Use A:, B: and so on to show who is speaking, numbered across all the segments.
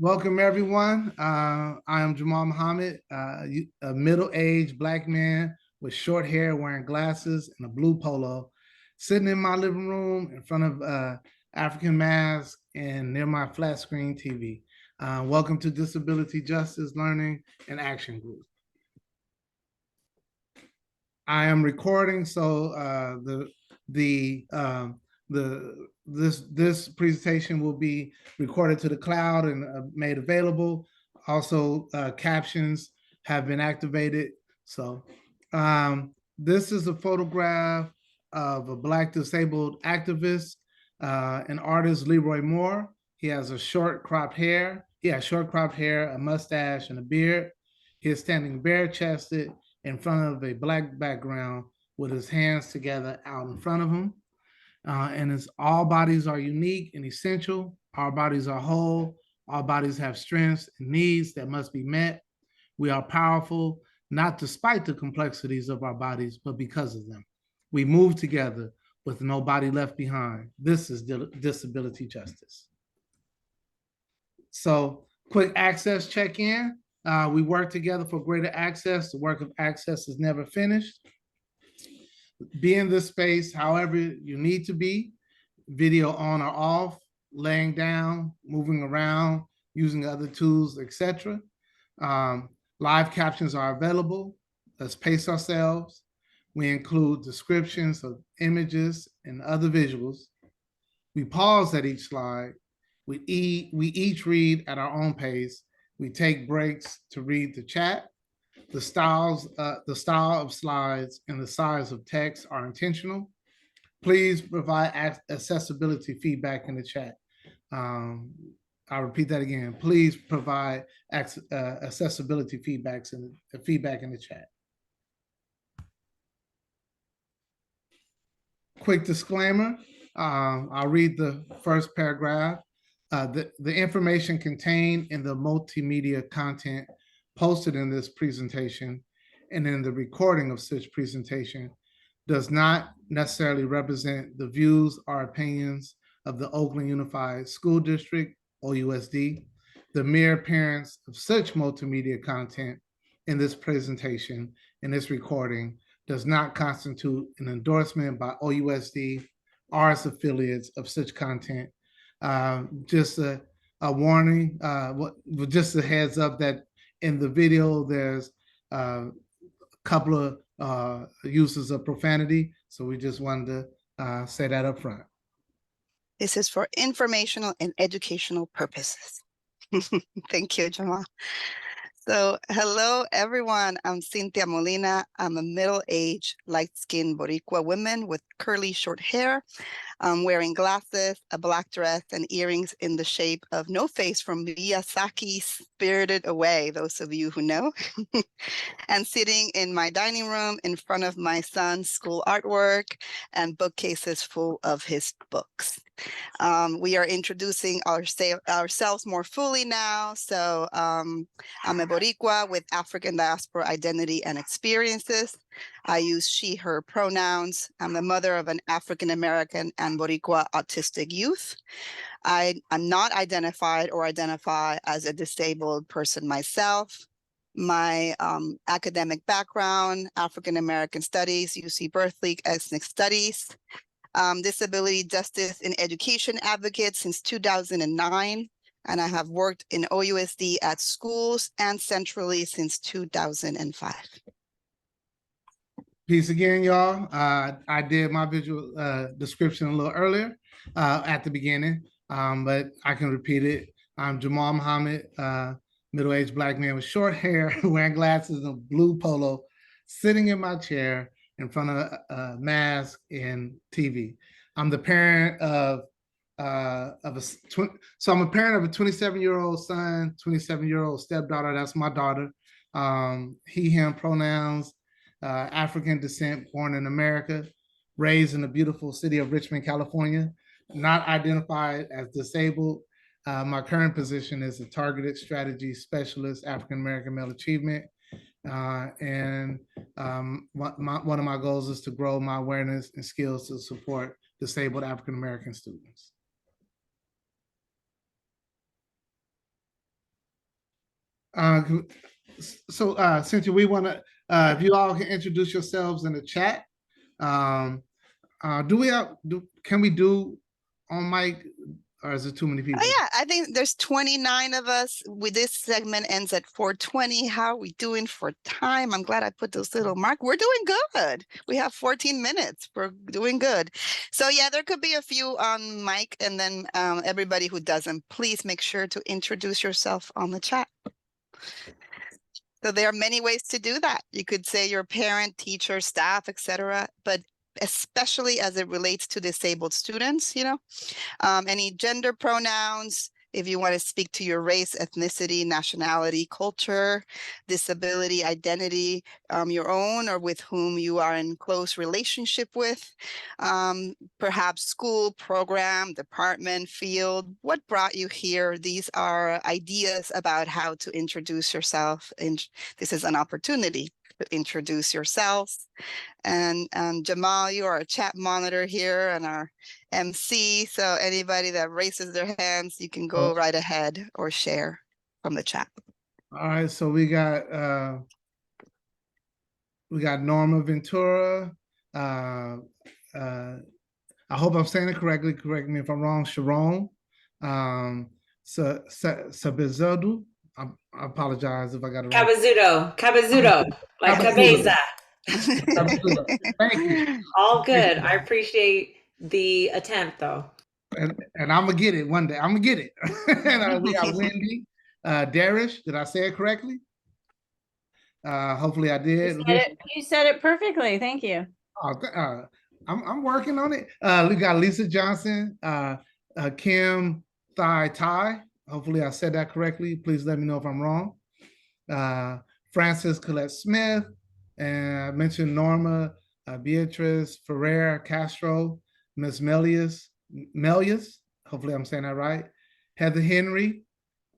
A: Welcome, everyone. I am Jamal Muhammad, a middle-aged Black man with short hair, wearing glasses and a blue polo, sitting in my living room in front of African mask and near my flat screen TV. Welcome to Disability Justice Learning and Action Group. I am recording, so this presentation will be recorded to the cloud and made available. Also, captions have been activated. So this is a photograph of a Black disabled activist, an artist, Leroy Moore. He has a short cropped hair. He has short cropped hair, a mustache, and a beard. He is standing bare-chested in front of a Black background with his hands together out in front of him. And it's all bodies are unique and essential. Our bodies are whole. Our bodies have strengths and needs that must be met. We are powerful, not despite the complexities of our bodies, but because of them. We move together with nobody left behind. This is disability justice. So, quick access check-in. We work together for greater access. The work of access is never finished. Be in this space however you need to be, video on or off, laying down, moving around, using other tools, etc. Live captions are available. Let's pace ourselves. We include descriptions of images and other visuals. We pause at each slide. We each read at our own pace. We take breaks to read the chat. The style of slides and the size of text are intentional. Please provide accessibility feedback in the chat. I'll repeat that again. Please provide accessibility feedback in the chat. Quick disclaimer. I'll read the first paragraph. The information contained in the multimedia content posted in this presentation and in the recording of such presentation does not necessarily represent the views or opinions of the Oakland Unified School District, OUSD. The mere appearance of such multimedia content in this presentation and this recording does not constitute an endorsement by OUSD or its affiliates of such content. Just a warning, just a heads up that in the video, there's a couple of uses of profanity. So we just wanted to say that up front.
B: This is for informational and educational purposes. Thank you, Jamal. So hello, everyone. I'm Cynthia Molina. I'm a middle-aged, light-skinned Boricua woman with curly short hair. I'm wearing glasses, a black dress, and earrings in the shape of No Face from Miyazaki's Spirited Away, those of you who know. And sitting in my dining room in front of my son's school artwork and bookcases full of his books. We are introducing ourselves more fully now. So I'm a Boricua with African diaspora identity and experiences. I use she, her pronouns. I'm the mother of an African-American and Boricua autistic youth. I'm not identified or identify as a disabled person myself. My academic background, African-American studies, UC Berkeley ethnic studies. Disability justice in education advocate since 2009, and I have worked in OUSD at schools and centrally since 2005.
A: Peace again, y'all. I did my visual description a little earlier at the beginning, but I can repeat it. I'm Jamal Muhammad, middle-aged Black man with short hair, wearing glasses and a blue polo, sitting in my chair in front of a mask and TV. I'm the parent of I'm a parent of a 27-year-old son, 27-year-old stepdaughter. That's my daughter. He, him pronouns, African descent, born in America, raised in the beautiful city of Richmond, California, not identified as disabled. My current position is a targeted strategy specialist, African-American male achievement. One of my goals is to grow my awareness and skills to support disabled African-American students. Cynthia, we want to, if you all can introduce yourselves in the chat. Um, can we do on mic, or is it too many people?
B: Oh yeah, I think there's 29 of us. This segment ends at 4:20. How are we doing for time? I'm glad I put those little mark. We're doing good. We have 14 minutes. We're doing good. So yeah, there could be a few on mic, and then everybody who doesn't, please make sure to introduce yourself on the chat. So there are many ways to do that. You could say your parent, teacher, staff, etc. But especially as it relates to disabled students, any gender pronouns, if you want to speak to your race, ethnicity, nationality, culture, disability, identity, your own or with whom you are in close relationship with, perhaps school, program, department, field, what brought you here? These are ideas about how to introduce yourself. And this is an opportunity to introduce yourselves. And Jamal, you are a chat monitor here and our MC. So anybody that raises their hands, you can go right ahead or share from the chat.
A: All right, so we got Norma Ventura. I hope I'm saying it correctly. Correct me if I'm wrong. Sharon. Sabizodu. I apologize if I got it wrong.
C: Cabazudo, like cabeza.
A: Thank you.
C: All good. I appreciate the attempt, though.
A: And I'm gonna get it one day. I'm gonna get it. And we got Wendy, Darish. Did I say it correctly? Hopefully I did.
D: You said it perfectly. Thank you.
A: I'm working on it. We got Lisa Johnson, Kim Tai. Hopefully I said that correctly. Please let me know if I'm wrong. Francis Colette Smith, and I mentioned Norma, Beatrice Ferrer Castro, Miss Melius. Hopefully I'm saying that right. Heather Henry,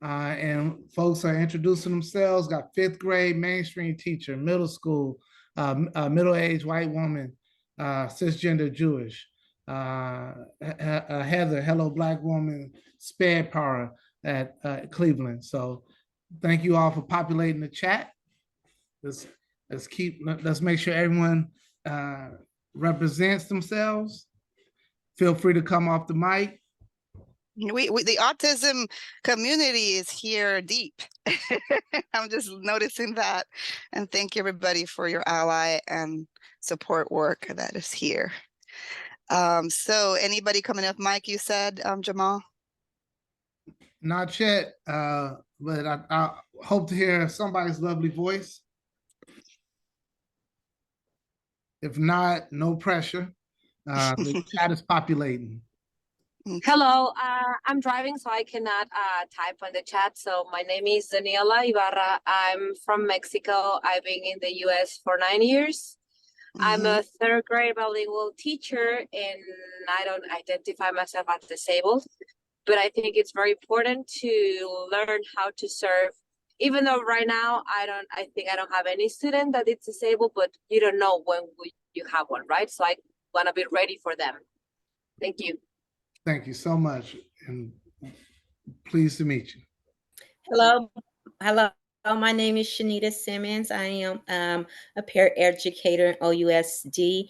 A: and folks are introducing themselves. Got fifth grade mainstream teacher, middle school, middle-aged white woman, cisgender Jewish. Heather, hello black woman, sped power at Cleveland. So thank you all for populating the chat. Let's make sure everyone represents themselves. Feel free to come off the mic.
B: The autism community is here deep. I'm just noticing that. And thank you everybody for your ally and support work that is here. So anybody coming up, Mike, you said, Jamal?
A: Not yet, but I hope to hear somebody's lovely voice. If not, no pressure. The chat is populating.
D: Hello, I'm driving, so I cannot type on the chat. So my name is Daniela Ibarra. I'm from Mexico. I've been in the US for 9 years. I'm a third grade bilingual teacher, and I don't identify myself as disabled, but I think it's very important to learn how to serve. Even though right now I think I don't have any student that is disabled, but you don't know when you have one, right? So I want to be ready for them. Thank you.
A: Thank you so much, and pleased to meet you.
C: Hello. My name is Shanita Simmons. I am a peer educator in OUSD.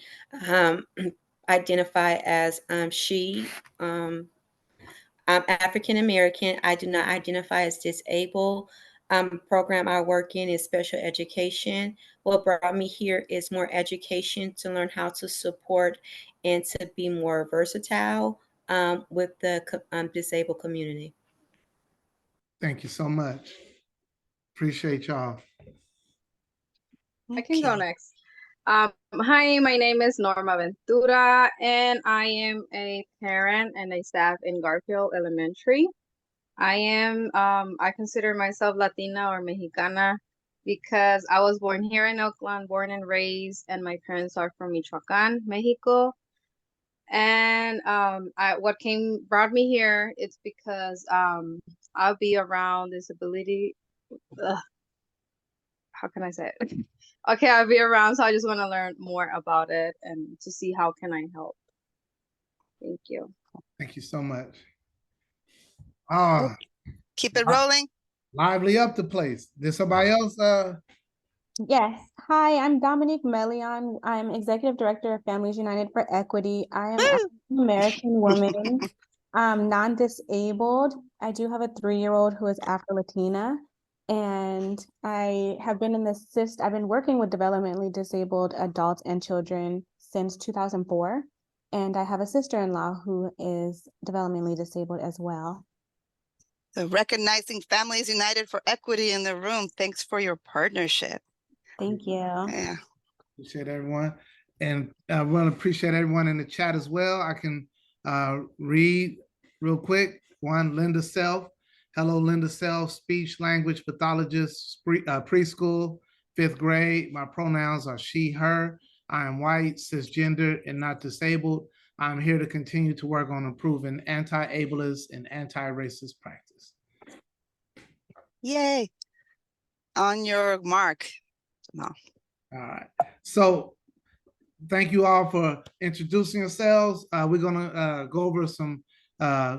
C: Identify as she. I'm African American. I do not identify as disabled. Program I work in is special education. What brought me here is more education to learn how to support and to be more versatile with the disabled community.
A: Thank you so much. Appreciate y'all.
E: I can go next. Hi, my name is Norma Ventura, and I am a parent and a staff in Garfield Elementary. I consider myself Latina or Mexicana because I was born here in Oakland, born and raised, and my parents are from Michoacan, Mexico. And what brought me here, it's because I'll be around disability. How can I say it? Okay, I'll be around, so I just want to learn more about it and to see how can I help. Thank you.
A: Thank you so much.
B: Keep it rolling.
A: lively up the place. There's somebody else?
F: Yes. Hi, I'm Dominique Melion. I'm Executive Director of Families United for Equity. I am an American woman, non-disabled. I do have a 3-year-old who is Afro-Latina, and I have been I've been working with developmentally disabled adults and children since 2004, and I have a sister-in-law who is developmentally disabled as well.
B: So recognizing Families United for Equity in the room. Thanks for your partnership.
F: Thank you.
B: Yeah.
A: Appreciate everyone. And I want to appreciate everyone in the chat as well. I can read real quick. One, Linda Self. Hello, Linda Self, speech language pathologist, preschool, 5th grade. My pronouns are she, her. I am white, cisgender, and not disabled. I'm here to continue to work on improving anti-ableist and anti-racist practice.
B: Yay. On your mark. No.
A: All right. So thank you all for introducing yourselves. We're gonna go over some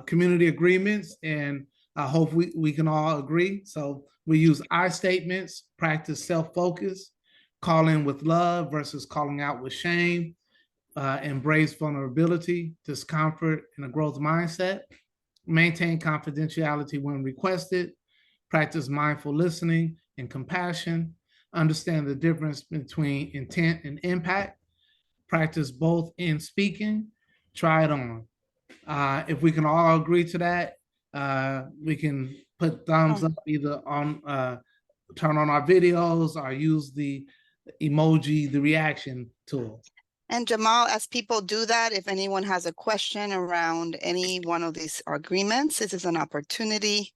A: community agreements, and I hope we can all agree. So we use I statements, practice self-focus, call in with love versus calling out with shame, embrace vulnerability, discomfort, and a growth mindset, maintain confidentiality when requested, practice mindful listening and compassion, understand the difference between intent and impact, practice both in speaking, try it on. If we can all agree to that, we can put thumbs up either on, turn on our videos or use the emoji, the reaction tool.
B: And Jamal, as people do that, if anyone has a question around any one of these agreements, this is an opportunity.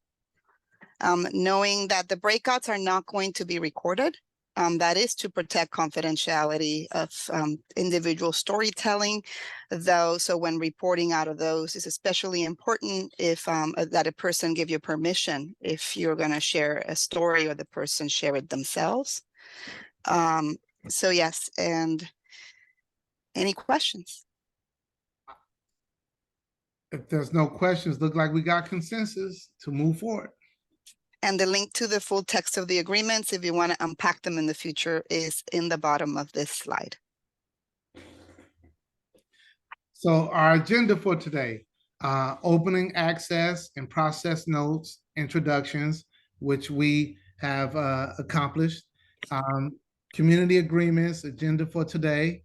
B: Knowing that the breakouts are not going to be recorded. That is to protect confidentiality of individual storytelling, though. So when reporting out of those is especially important if that a person give you permission if you're going to share a story or the person share it themselves. So yes, and any questions?
A: If there's no questions, look like we got consensus to move forward.
B: And the link to the full text of the agreements, if you want to unpack them in the future, is in the bottom of this slide.
A: So our agenda for today, opening access and process notes, introductions, which we have accomplished. Community agreements, agenda for today.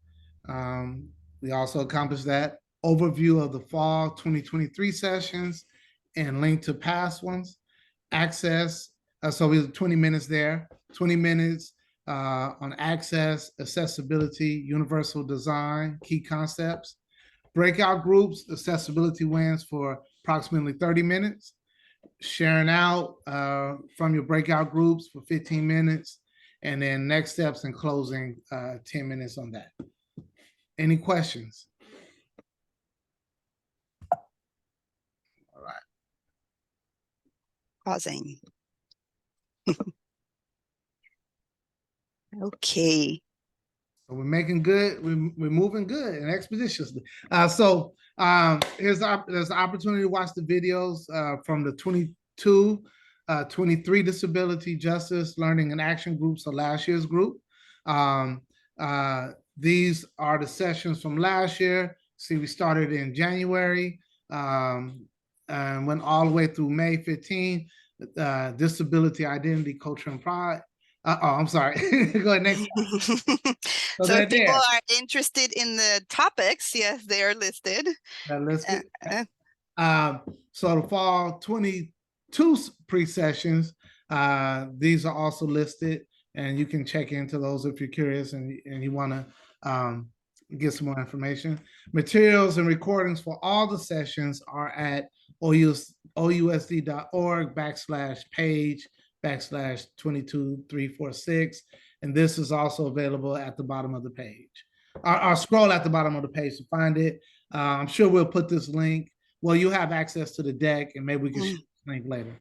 A: We also accomplished that. Overview of the fall 2023 sessions and link to past ones. Access, so we have 20 minutes there, 20 minutes on access, accessibility, universal design, key concepts. Breakout groups, accessibility wins for approximately 30 minutes. Sharing out from your breakout groups for 15 minutes. And then next steps and closing, 10 minutes on that. Any questions? All right.
B: Pausing. Okay.
A: So we're making good, we're moving good and expeditiously. There's an opportunity to watch the videos from the 23 Disability Justice Learning and Action Groups of last year's group. These are the sessions from last year. See, we started in January and went all the way through May 15, disability, identity, culture, and pride. I'm sorry. Go ahead, next.
B: So if people are interested in the topics, yes, they are listed.
A: They're listed. So the fall 22 pre-sessions, these are also listed, and you can check into those if you're curious and you want to get some more information. Materials and recordings for all the sessions are at OUSD.org/page/22346. And this is also available at the bottom of the page. I'll scroll at the bottom of the page to find it. I'm sure we'll put this link. Well, you have access to the deck, and maybe we can share this link later.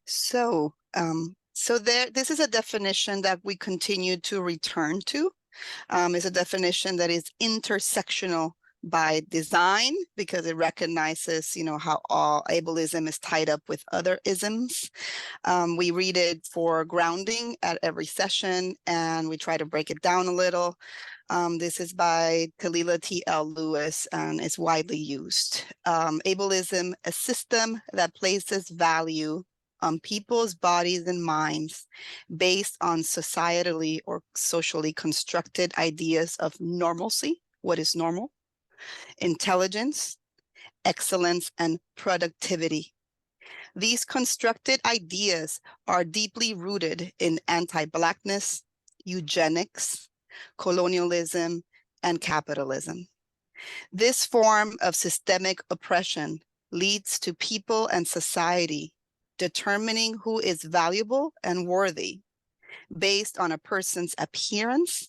B: So, this is a definition that we continue to return to. It's a definition that is intersectional by design, because it recognizes, how all ableism is tied up with other isms. We read it for grounding at every session, and we try to break it down a little. This is by Kalila T.L. Lewis, and it's widely used. Ableism, a system that places value on people's bodies and minds based on societally or socially constructed ideas of normalcy, what is normal, intelligence, excellence, and productivity. These constructed ideas are deeply rooted in anti-Blackness, eugenics, colonialism, and capitalism. This form of systemic oppression leads to people and society determining who is valuable and worthy based on a person's appearance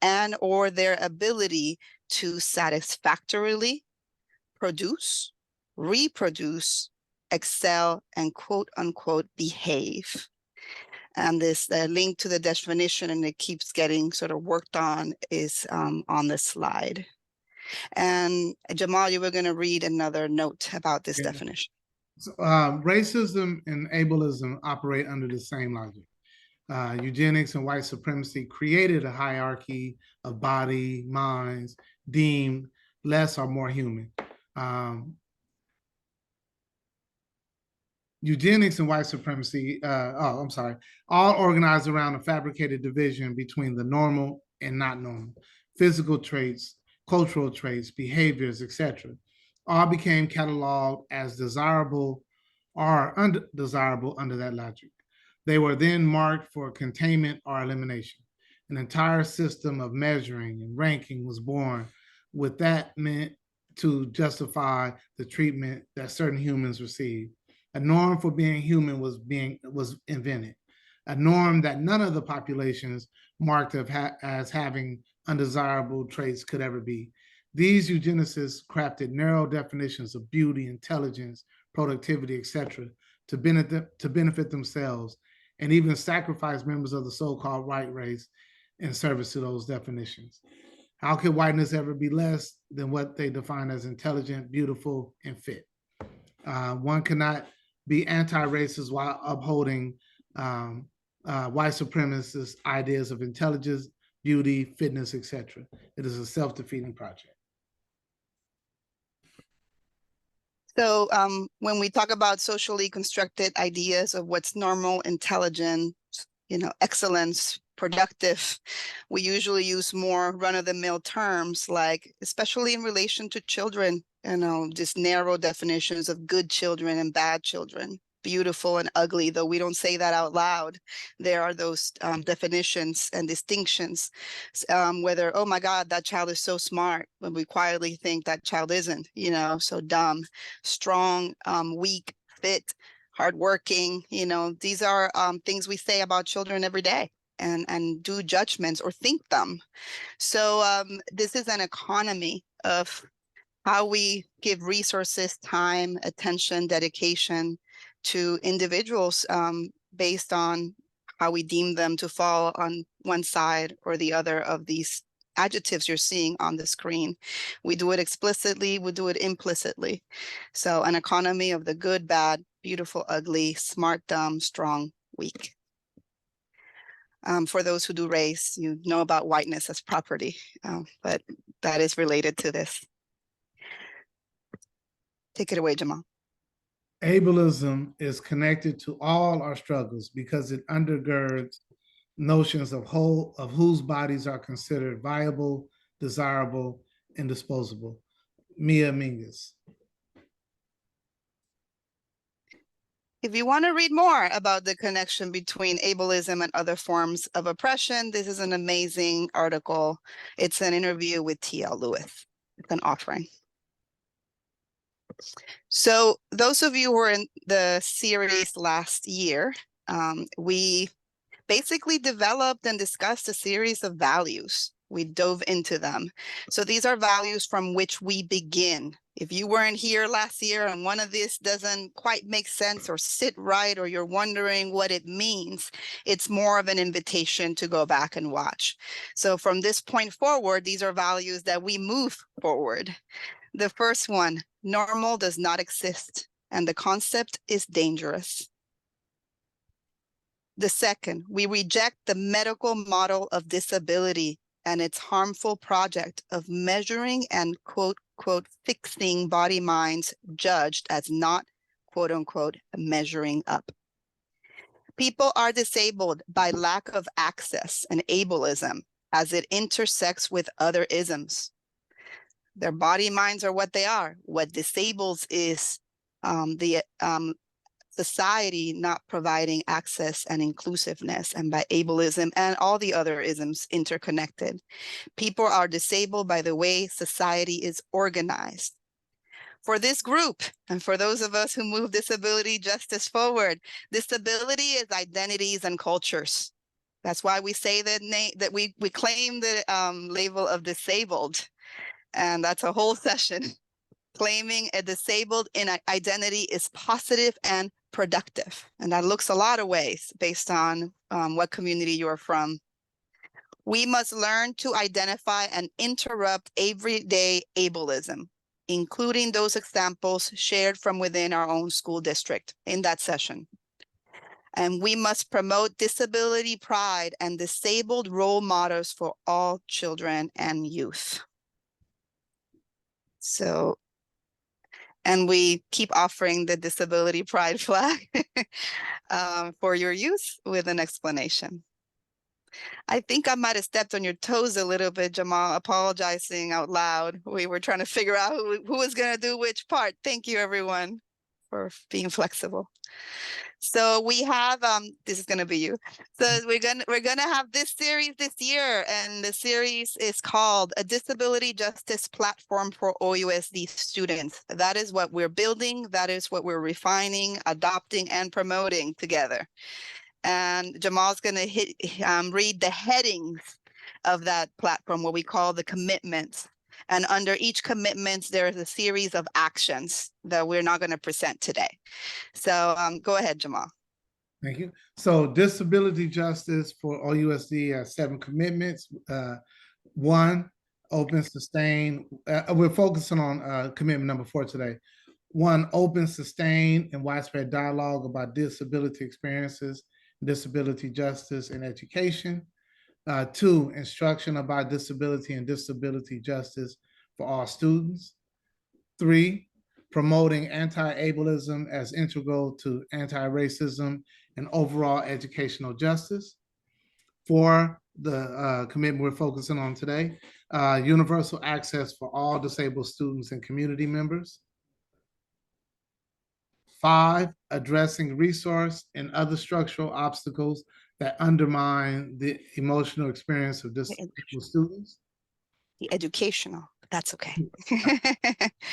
B: and or their ability to satisfactorily produce, reproduce, excel, and quote unquote behave. And this link to the definition, and it keeps getting sort of worked on, is on the slide. And Jamal, you were going to read another note about this definition.
A: So, racism and ableism operate under the same logic. Eugenics and white supremacy created a hierarchy of body, minds deemed less or more human. Eugenics and white supremacy, all organized around a fabricated division between the normal and not normal, physical traits, cultural traits, behaviors, etc. All became cataloged as desirable or undesirable under that logic. They were then marked for containment or elimination. An entire system of measuring and ranking was born with that meant to justify the treatment that certain humans received. A norm for being human was invented, a norm that none of the populations marked as having undesirable traits could ever be. These eugenicists crafted narrow definitions of beauty, intelligence, productivity, etc., to benefit themselves, and even sacrifice members of the so-called white race in service to those definitions. How could whiteness ever be less than what they define as intelligent, beautiful, and fit? One cannot be anti-racist while upholding white supremacist ideas of intelligence, beauty, fitness, etc. It is a self-defeating project.
B: So when we talk about socially constructed ideas of what's normal, intelligent, excellence, productive, we usually use more run-of-the-mill terms, like, especially in relation to children, just narrow definitions of good children and bad children, beautiful and ugly, though we don't say that out loud. There are those definitions and distinctions, whether, oh my God, that child is so smart, when we quietly think that child isn't, so dumb, strong, weak, fit, hardworking, these are things we say about children every day and do judgments or think them. So this is an economy of how we give resources, time, attention, dedication to individuals based on how we deem them to fall on one side or the other of these adjectives you're seeing on the screen. We do it explicitly, we do it implicitly. So an economy of the good, bad, beautiful, ugly, smart, dumb, strong, weak. For those who do race, you know about whiteness as property, but that is related to this. Take it away, Jamal.
A: Ableism is connected to all our struggles because it undergirds notions of whose bodies are considered viable, desirable, and disposable. Mia Mingus.
B: If you want to read more about the connection between ableism and other forms of oppression, this is an amazing article. It's an interview with T.L. Lewis. It's an offering. So those of you who were in the series last year, we basically developed and discussed a series of values We dove into them. So these are values from which we begin. If you weren't here last year and one of these doesn't quite make sense or sit right, or you're wondering what it means, it's more of an invitation to go back and watch. So from this point forward, these are values that we move forward. The first one, normal does not exist, and the concept is dangerous. The second, we reject the medical model of disability and its harmful project of measuring and quote, fixing body minds judged as not, quote unquote, measuring up. People are disabled by lack of access and ableism as it intersects with other isms. Their body minds are what they are. What disables is the society not providing access and inclusiveness, and by ableism and all the other isms interconnected. People are disabled by the way society is organized. For this group, and for those of us who move disability justice forward, disability is identities and cultures. That's why we say that we claim the label of disabled. And that's a whole session. Claiming a disabled in identity is positive and productive. And that looks a lot of ways based on what community you're from. We must learn to identify and interrupt everyday ableism, including those examples shared from within our own school district in that session. And we must promote disability pride and disabled role models for all children and youth. So, and we keep offering the disability pride flag for your use with an explanation. I think I might have stepped on your toes a little bit, Jamal, apologizing out loud. We were trying to figure out who was going to do which part. Thank you, everyone, for being flexible. So we have this is going to be you. So we're gonna have this series this year, and the series is called A Disability Justice Platform for OUSD Students. That is what we're building. That is what we're refining, adopting, and promoting together. And Jamal's going to read the headings of that platform, what we call the commitments. And under each commitment, there's a series of actions that we're not going to present today. So go ahead, Jamal.
A: Thank you. So disability justice for OUSD has 7 commitments. 1, open, sustain. We're focusing on commitment number 4 today. 1, open, sustain, and widespread dialogue about disability experiences, disability justice, and education. 2, instruction about disability and disability justice for all students. 3, promoting anti-ableism as integral to anti-racism and overall educational justice. 4, the commitment we're focusing on today, universal access for all disabled students and community members. 5, addressing resource and other structural obstacles that undermine the emotional experience of disabled students.
B: The educational, that's okay.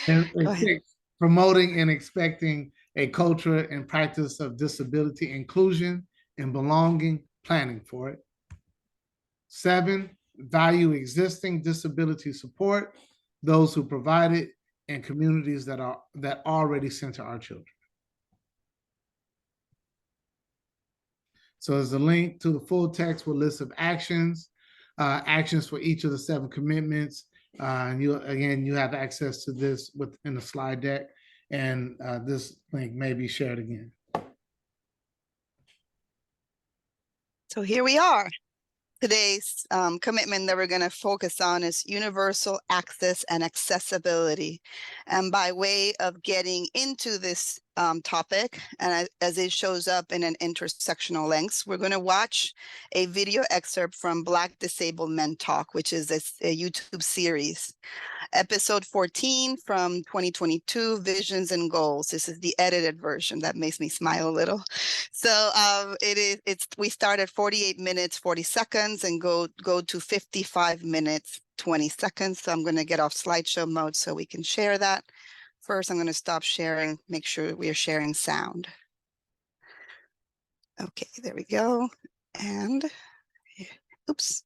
A: And
B: Go ahead.
A: 6, promoting and expecting a culture and practice of disability inclusion and belonging, planning for it. 7, value existing disability support, those who provide it, and communities that already center our children. So there's a link to the full text with a list of actions, actions for each of the 7 commitments. And you have access to this within the slide deck, and this link may be shared again.
B: So here we are. Today's commitment that we're going to focus on is universal access and accessibility. And by way of getting into this topic, and as it shows up in an intersectional lengths, we're going to watch a video excerpt from Black Disabled Men Talk, which is a YouTube series. Episode 14 from 2022, Visions and Goals. This is the edited version. That makes me smile a little. So we start at 48 minutes, 40 seconds and go to 55 minutes, 20 seconds. So I'm going to get off slideshow mode so we can share that. First, I'm going to stop sharing, make sure we are sharing sound. Okay, there we go. And oops.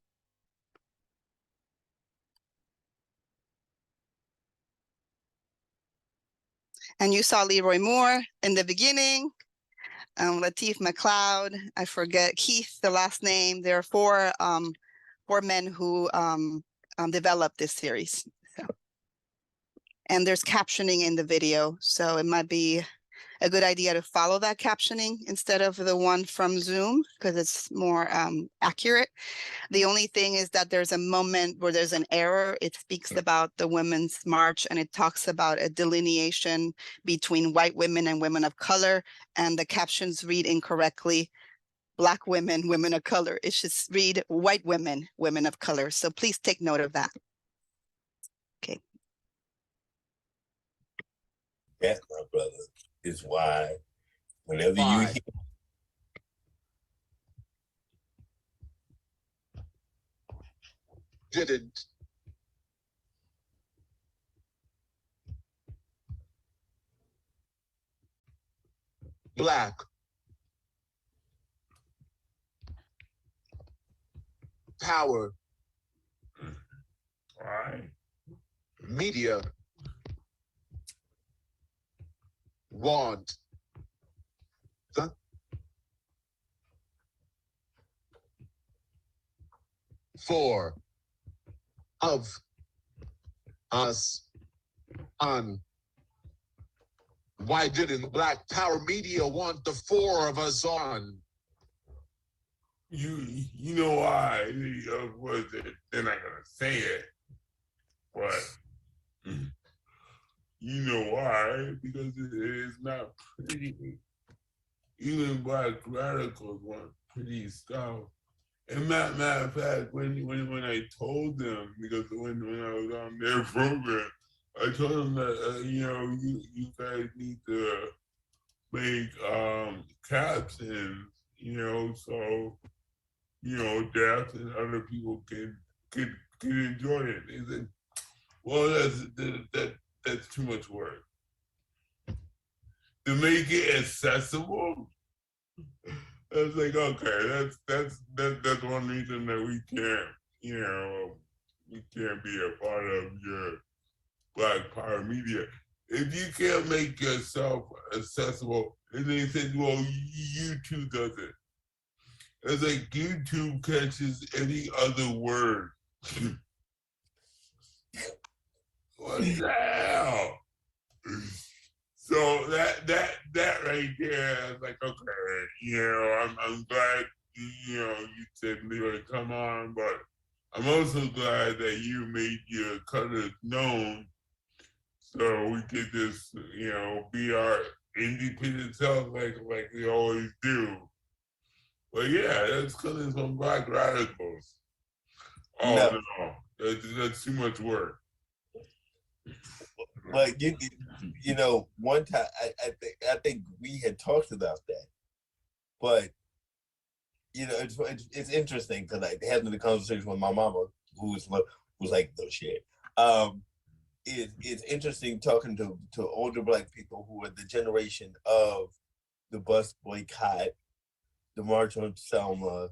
B: And you saw Leroy Moore in the beginning, Lateef McLeod, I forget, Keith, the last name. There are four men who developed this series. So. And there's captioning in the video, so it might be a good idea to follow that captioning instead of the one from Zoom, because it's more accurate. The only thing is that there's a moment where there's an error. It speaks about the Women's March, and it talks about a delineation between white women and women of color, and the captions read incorrectly. Black women, women of color. It should read white women, women of color. So please take note of that. Okay.
G: That, my brother, is why whenever you hear didn't Black power media want the four of us on. Why didn't Black Power Media want the four of us on?
H: You know why? Was it? They're not gonna say it, but you know why? Because it is not pretty. Even Black radicals want pretty stuff. And matter of fact, when I told them, because when I was on their program, I told them that you guys need to make captions, so deaf and other people can enjoy it. They said, well, that's too much work. To make it accessible, I was like, okay, that's one reason that we can't be a part of your Black Power Media. If you can't make yourself accessible, and they said, well, YouTube does it. It's like YouTube catches any other word. What the hell? So that right there, I was like, okay, I'm glad you said Leroy come on, but I'm also glad that you made your colors known, so we could just be our independent self like we always do. But yeah, that's coming from Black radicals. Oh no, that's too much work.
G: But one time I think we had talked about that, but it's interesting because I had the conversation with my mama, who was like, no shit. It's interesting talking to older Black people who are the generation of the bus boycott, the March on Selma,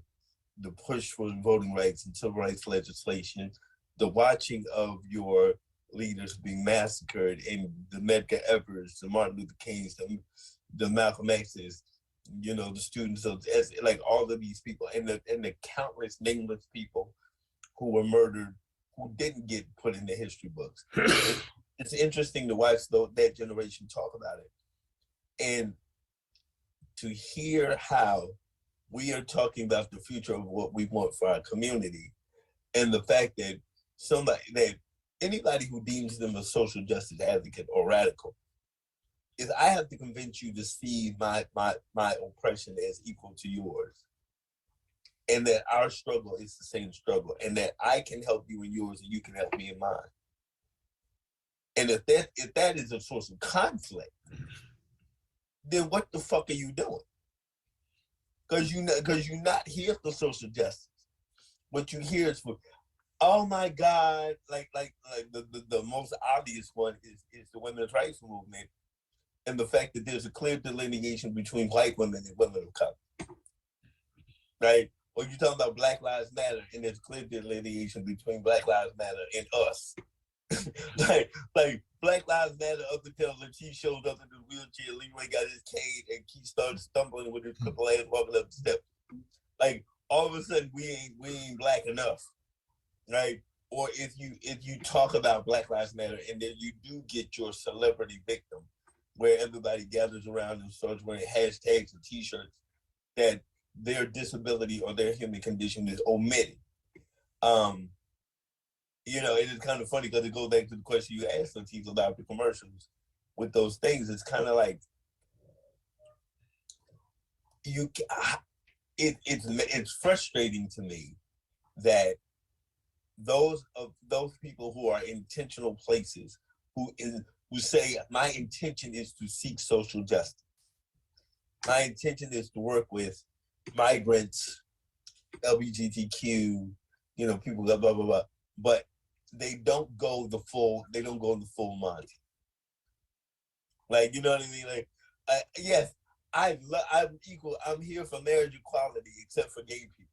G: the push for voting rights and civil rights legislation, the watching of your leaders being massacred, and the Medgar Evers, the Martin Luther Kings, the Malcolm X's, the students of like all of these people, and the countless nameless people who were murdered, who didn't get put in the history books. It's interesting to watch that generation talk about it, and to hear how we are talking about the future of what we want for our community, and the fact that anybody who deems them a social justice advocate or radical, is I have to convince you to see my oppression as equal to yours, and that our struggle is the same struggle, and that I can help you in yours and you can help me in mine. And if that is a source of conflict, then what the fuck are you doing? Because you're not here for social justice. What you hear is for, oh my God, like the most obvious one is the women's rights movement, and the fact that there's a clear delineation between white women and women of color, right? Or you're talking about Black Lives Matter, and there's clear delineation between Black Lives Matter and us, like Black Lives Matter up until Latif shows up in the wheelchair, Leroy got his cane and he started stumbling with his crippled ass walking up the steps. Like all of a sudden we ain't black enough, right? Or if you talk about Black Lives Matter and then you do get your celebrity victim, where everybody gathers around and starts wearing hashtags and T-shirts, that their disability or their human condition is omitted. You know, it is kind of funny because it goes back to the question you asked Latif about the commercials. With those things, it's kind of like it's frustrating to me that those people who are in intentional places who say my intention is to seek social justice. My intention is to work with migrants, LGBTQ, you know, people, blah, blah, blah, blah. But they don't go the full Monty. Like, you know what I mean? Like, yes, I'm equal. I'm here for marriage equality, except for gay people.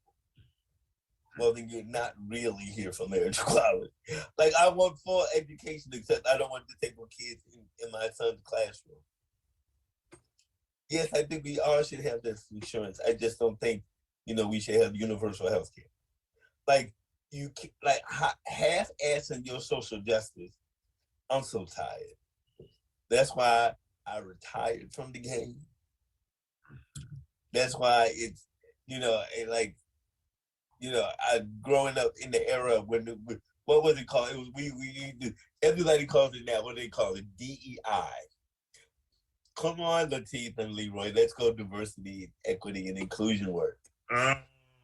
G: Well, then you're not really here for marriage equality. Like, I want full education, except I don't want disabled kids in my son's classroom. Yes, I think we all should have this insurance. I just don't think, you know, we should have universal health care. Like, half-assing your social justice, I'm so tired. That's why I retired from the game. That's why it's, you know, like, you know, growing up in the era when what was it called? It was everybody calls it now. What do they call it? DEI. Come on, Latif and Leroy. Let's go diversity, equity, and inclusion work.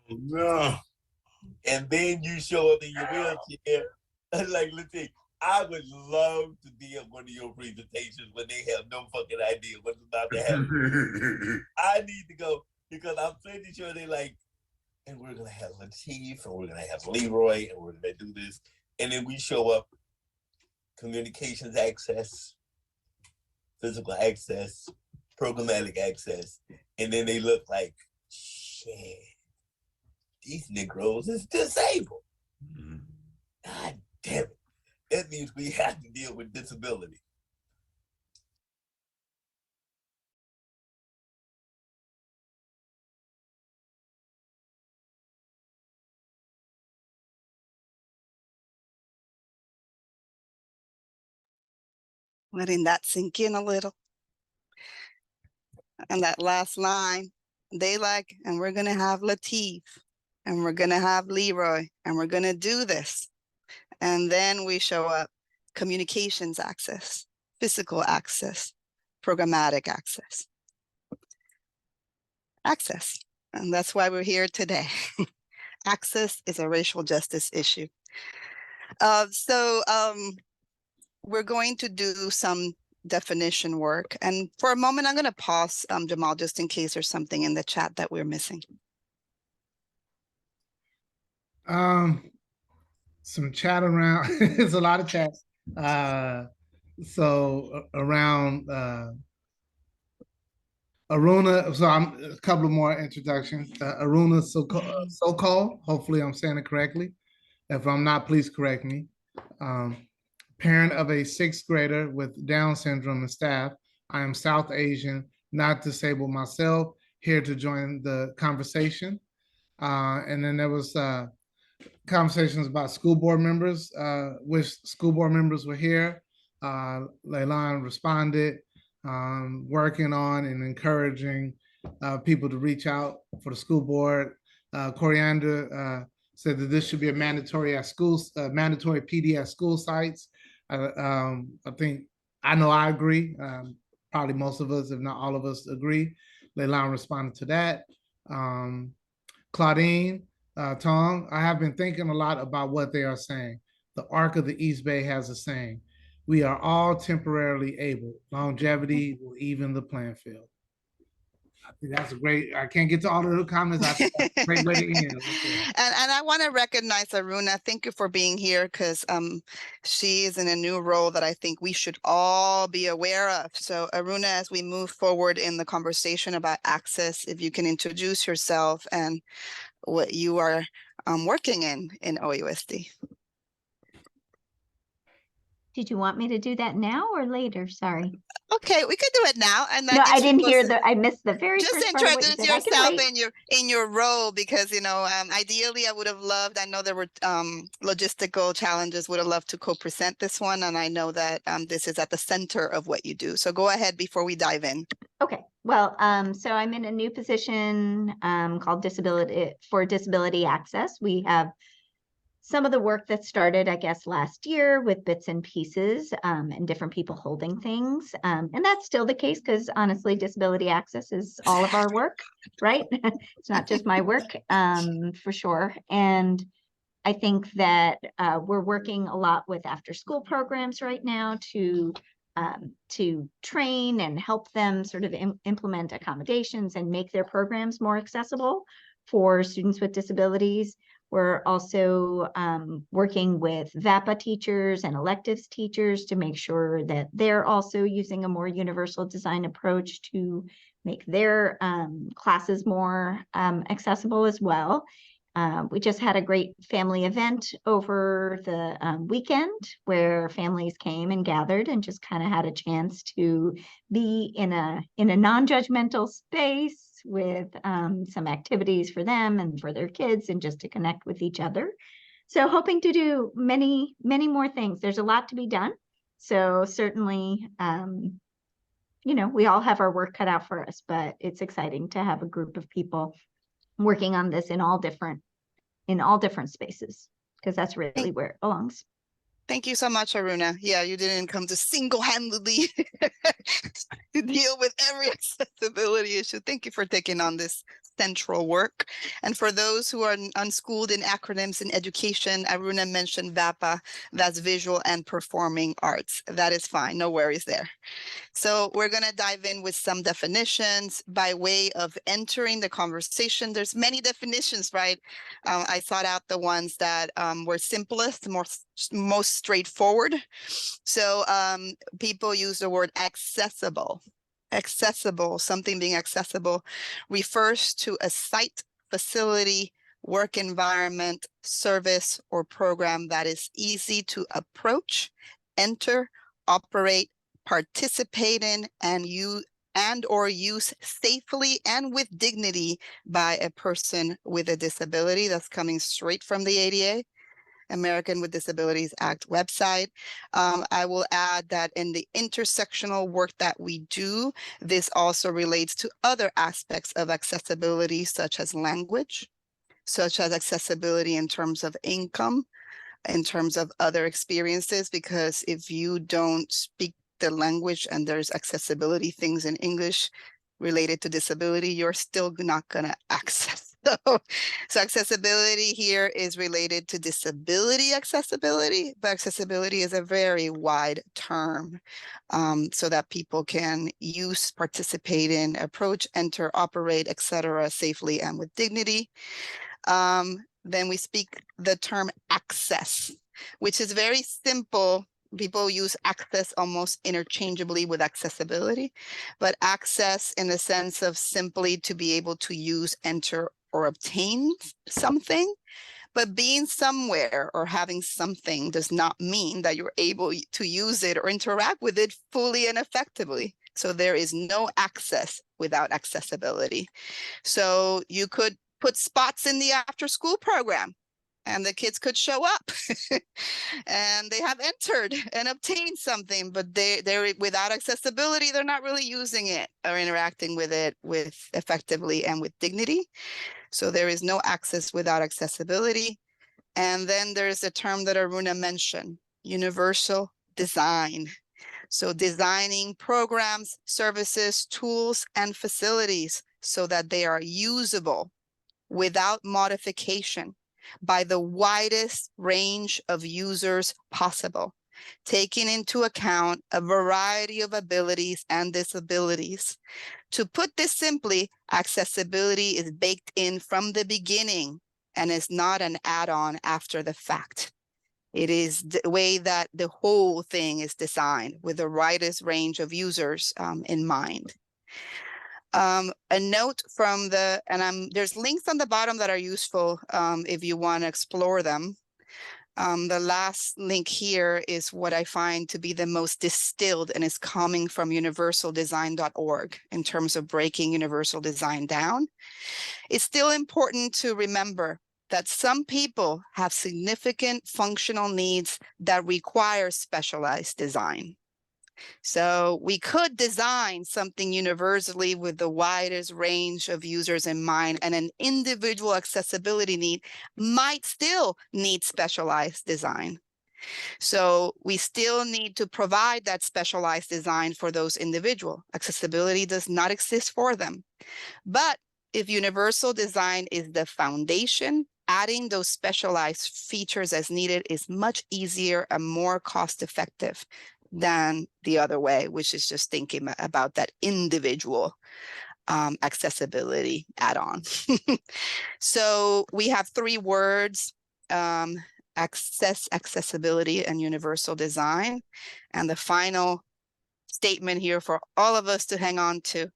H: No.
G: And then you show up in your wheelchair. Like, Latif, I would love to be at one of your presentations when they have no fucking idea what's about to happen. I need to go because I'm pretty sure they like, and we're gonna have Latif, and we're gonna have Leroy, and we're gonna do this, and then we show up, communications access, physical access, programmatic access, and then they look like, shit, these Negroes is disabled. God damn it. That means we have to deal with disability.
B: Letting that sink in a little. And that last line, they like, and we're gonna have Latif, and we're gonna have Leroy, and we're gonna do this. And then we show up, communications access, physical access, programmatic access. Access, and that's why we're here today. Access is a racial justice issue. We're going to do some definition work. And for a moment, I'm going to pause, Jamal, just in case there's something in the chat that we're missing.
A: Some chat around. It's a lot of chats. So around Aruna. So I'm a couple of more introductions. Aruna so-called. Hopefully, I'm saying it correctly. If I'm not, please correct me. Parent of a sixth grader with Down syndrome and staff. I am South Asian, not disabled myself, here to join the conversation. And then there was conversations about school board members, which school board members were here. Leilani responded, working on and encouraging people to reach out for the school board. Coriander said that this should be a mandatory at schools, mandatory PD at school sites. I think, I know I agree. Probably most of us, if not all of us, agree. Leilani responded to that. Claudine, Tong, I have been thinking a lot about what they are saying. The Arc of the East Bay has a saying, we are all temporarily able. Longevity will even the playing field. I think that's a great, I can't get to all of the comments. I think that's a great way to end.
B: And I want to recognize Aruna. Thank you for being here because she is in a new role that I think we should all be aware of. So Aruna, as we move forward in the conversation about access, if you can introduce yourself and what you are working in OUSD.
I: Did you want me to do that now or later? Sorry.
B: Okay, we could do it now. And then
I: No, I didn't hear
B: introduce-
I: I missed the very
B: just
I: first part of what you
B: introduce
I: said. I can
B: yourself
I: wait.
B: in your role, because ideally I would have loved, I know there were logistical challenges, would have loved to co-present this one, and I know that this is at the center of what you do. So go ahead before we dive in.
I: Okay, well, so I'm in a new position called Disability Access. We have some of the work that started, I guess, last year with bits and pieces and different people holding things. And that's still the case because honestly, disability access is all of our work, right? It's not just my work, for sure. And I think that we're working a lot with after school programs right now to train and help them sort of implement accommodations and make their programs more accessible for students with disabilities. We're also working with VAPA teachers and electives teachers to make sure that they're also using a more universal design approach to make their classes more accessible as well. We just had a great family event over the weekend where families came and gathered and just kind of had a chance to be in a non-judgmental space with some activities for them and for their kids and just to connect with each other. So hoping to do many, many more things. There's a lot to be done. So certainly, we all have our work cut out for us, but it's exciting to have a group of people working on this in all different spaces, because that's really where it belongs.
B: Thank you so much, Aruna. Yeah, you didn't come to single-handedly deal with every accessibility issue. Thank you for taking on this central work. And for those who are unschooled in acronyms in education, Aruna mentioned VAPA, that's visual and performing arts. That is fine, no worries there. So we're going to dive in with some definitions by way of entering the conversation. There's many definitions, right? I sought out the ones that were simplest, most straightforward. So people use the word accessible. Accessible, something being accessible, refers to a site, facility, work environment, service, or program that is easy to approach, enter, operate, participate in, and or use safely and with dignity by a person with a disability. That's coming straight from the ADA, American with Disabilities Act website. I will add that in the intersectional work that we do, this also relates to other aspects of accessibility, such as language, such as accessibility in terms of income, in terms of other experiences, because if you don't speak the language and there's accessibility things in English related to disability, you're still not going to access. So accessibility here is related to disability accessibility, but accessibility is a very wide term, so that people can use, participate in, approach, enter, operate, etc., safely and with dignity. Then we speak the term access, which is very simple. People use access almost interchangeably with accessibility, but access in the sense of simply to be able to use, enter, or obtain something. But being somewhere or having something does not mean that you're able to use it or interact with it fully and effectively. So there is no access without accessibility. So you could put spots in the after school program and the kids could show up and they have entered and obtained something, but they're without accessibility, they're not really using it or interacting with it effectively and with dignity. So there is no access without accessibility. And then there's a term that Aruna mentioned, universal design. So designing programs, services, tools, and facilities so that they are usable without modification by the widest range of users possible, taking into account a variety of abilities and disabilities. To put this simply, accessibility is baked in from the beginning and is not an add-on after the fact. It is the way that the whole thing is designed with the widest range of users in mind. A note from there's links on the bottom that are useful if you want to explore them. The last link here is what I find to be the most distilled, and is coming from universaldesign.org in terms of breaking universal design down. It's still important to remember that some people have significant functional needs that require specialized design. So we could design something universally with the widest range of users in mind, and an individual accessibility need might still need specialized design. So we still need to provide that specialized design for those individual. Accessibility does not exist for them. But if universal design is the foundation, adding those specialized features as needed is much easier and more cost-effective than the other way, which is just thinking about that individual accessibility add-on. So we have 3 words, accessibility, and universal design. And the final statement here for all of us to hang on to: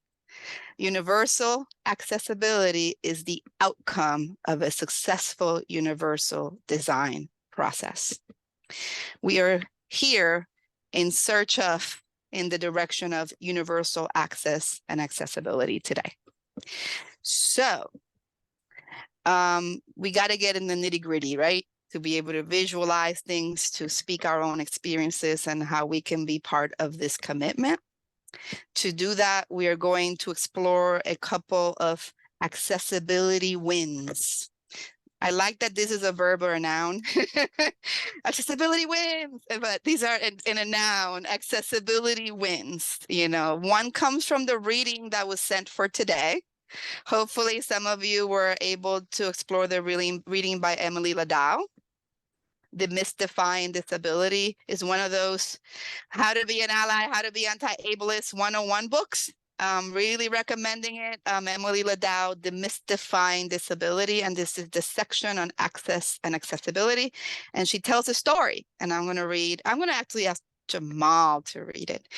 B: universal accessibility is the outcome of a successful universal design process. We are here in search of, in the direction of universal access and accessibility today. So we got to get in the nitty-gritty, right? To be able to visualize things, to speak our own experiences and how we can be part of this commitment. To do that, we are going to explore a couple of accessibility wins. I like that this is a verb or a noun. Accessibility wins, but these are in a noun, accessibility wins. You know, one comes from the reading that was sent for today. Hopefully some of you were able to explore the reading by Emily Ladau. Demystifying Disability is one of those how to be an ally, how to be anti-ableist 101 books. Really recommending it. Emily Ladau, Demystifying Disability, and this is the section on access and accessibility. And she tells a story, and I'm going to actually ask Jamal to read it.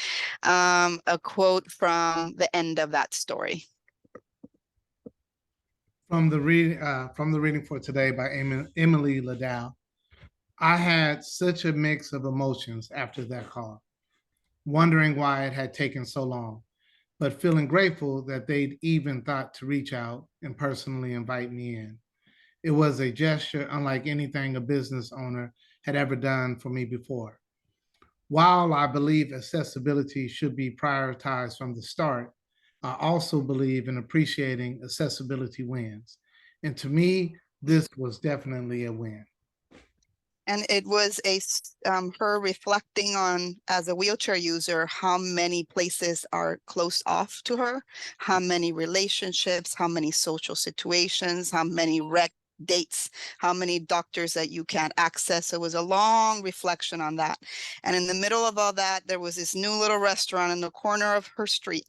B: A quote from the end of that story.
A: From the reading for today by Emily Ladau. I had such a mix of emotions after that call, wondering why it had taken so long, but feeling grateful that they'd even thought to reach out and personally invite me in. It was a gesture unlike anything a business owner had ever done for me before. While I believe accessibility should be prioritized from the start, I also believe in appreciating accessibility wins. And to me, this was definitely a win.
B: And it was her reflecting on, as a wheelchair user, how many places are closed off to her, how many relationships, how many social situations, how many rec dates, how many doctors that you can't access. So it was a long reflection on that. And in the middle of all that, there was this new little restaurant in the corner of her street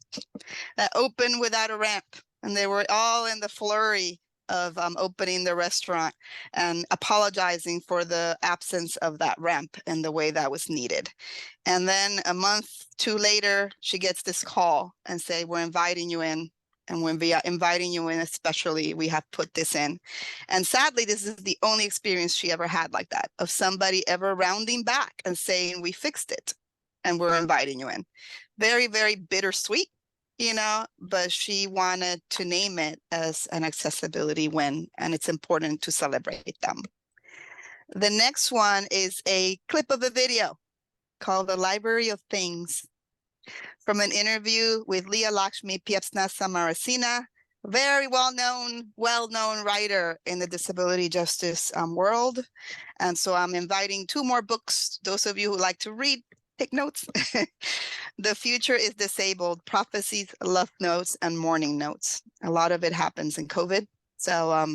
B: that opened without a ramp. And they were all in the flurry of opening the restaurant and apologizing for the absence of that ramp in the way that was needed. And then a month, 2 later, she gets this call and say, we're inviting you in. And when we are inviting you in, especially, we have put this in. And sadly, this is the only experience she ever had like that, of somebody ever rounding back and saying, we fixed it and we're inviting you in. Very, very bittersweet, you know, but she wanted to name it as an accessibility win, and it's important to celebrate them. The next one is a clip of a video called The Library of Things, from an interview with Leah Lakshmi Piepsna Samarasina, very well-known writer in the disability justice world. And so I'm inviting 2 more books. Those of you who like to read, take notes. The Future is Disabled, Prophecies, Love Notes, and Mourning Notes. A lot of it happens in COVID. So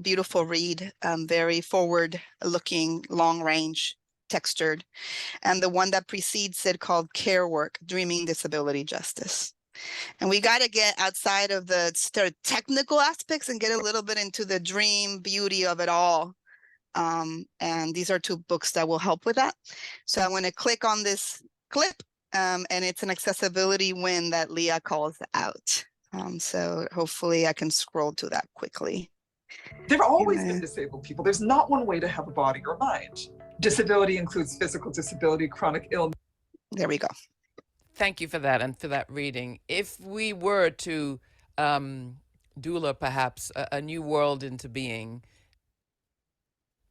B: beautiful read, very forward-looking, long-range, textured. And the one that precedes it called Care Work, Dreaming Disability Justice. And we got to get outside of the technical aspects and get a little bit into the dream beauty of it all. And these are 2 books that will help with that. So I'm going to click on this clip, and it's an accessibility win that Leah calls out. So hopefully I can scroll to that quickly.
J: There have always been disabled people. There's not one way to have a body or mind. Disability includes physical disability, chronic illness.
B: There we go.
K: Thank you for that and for that reading. If we were to doula perhaps a new world into being,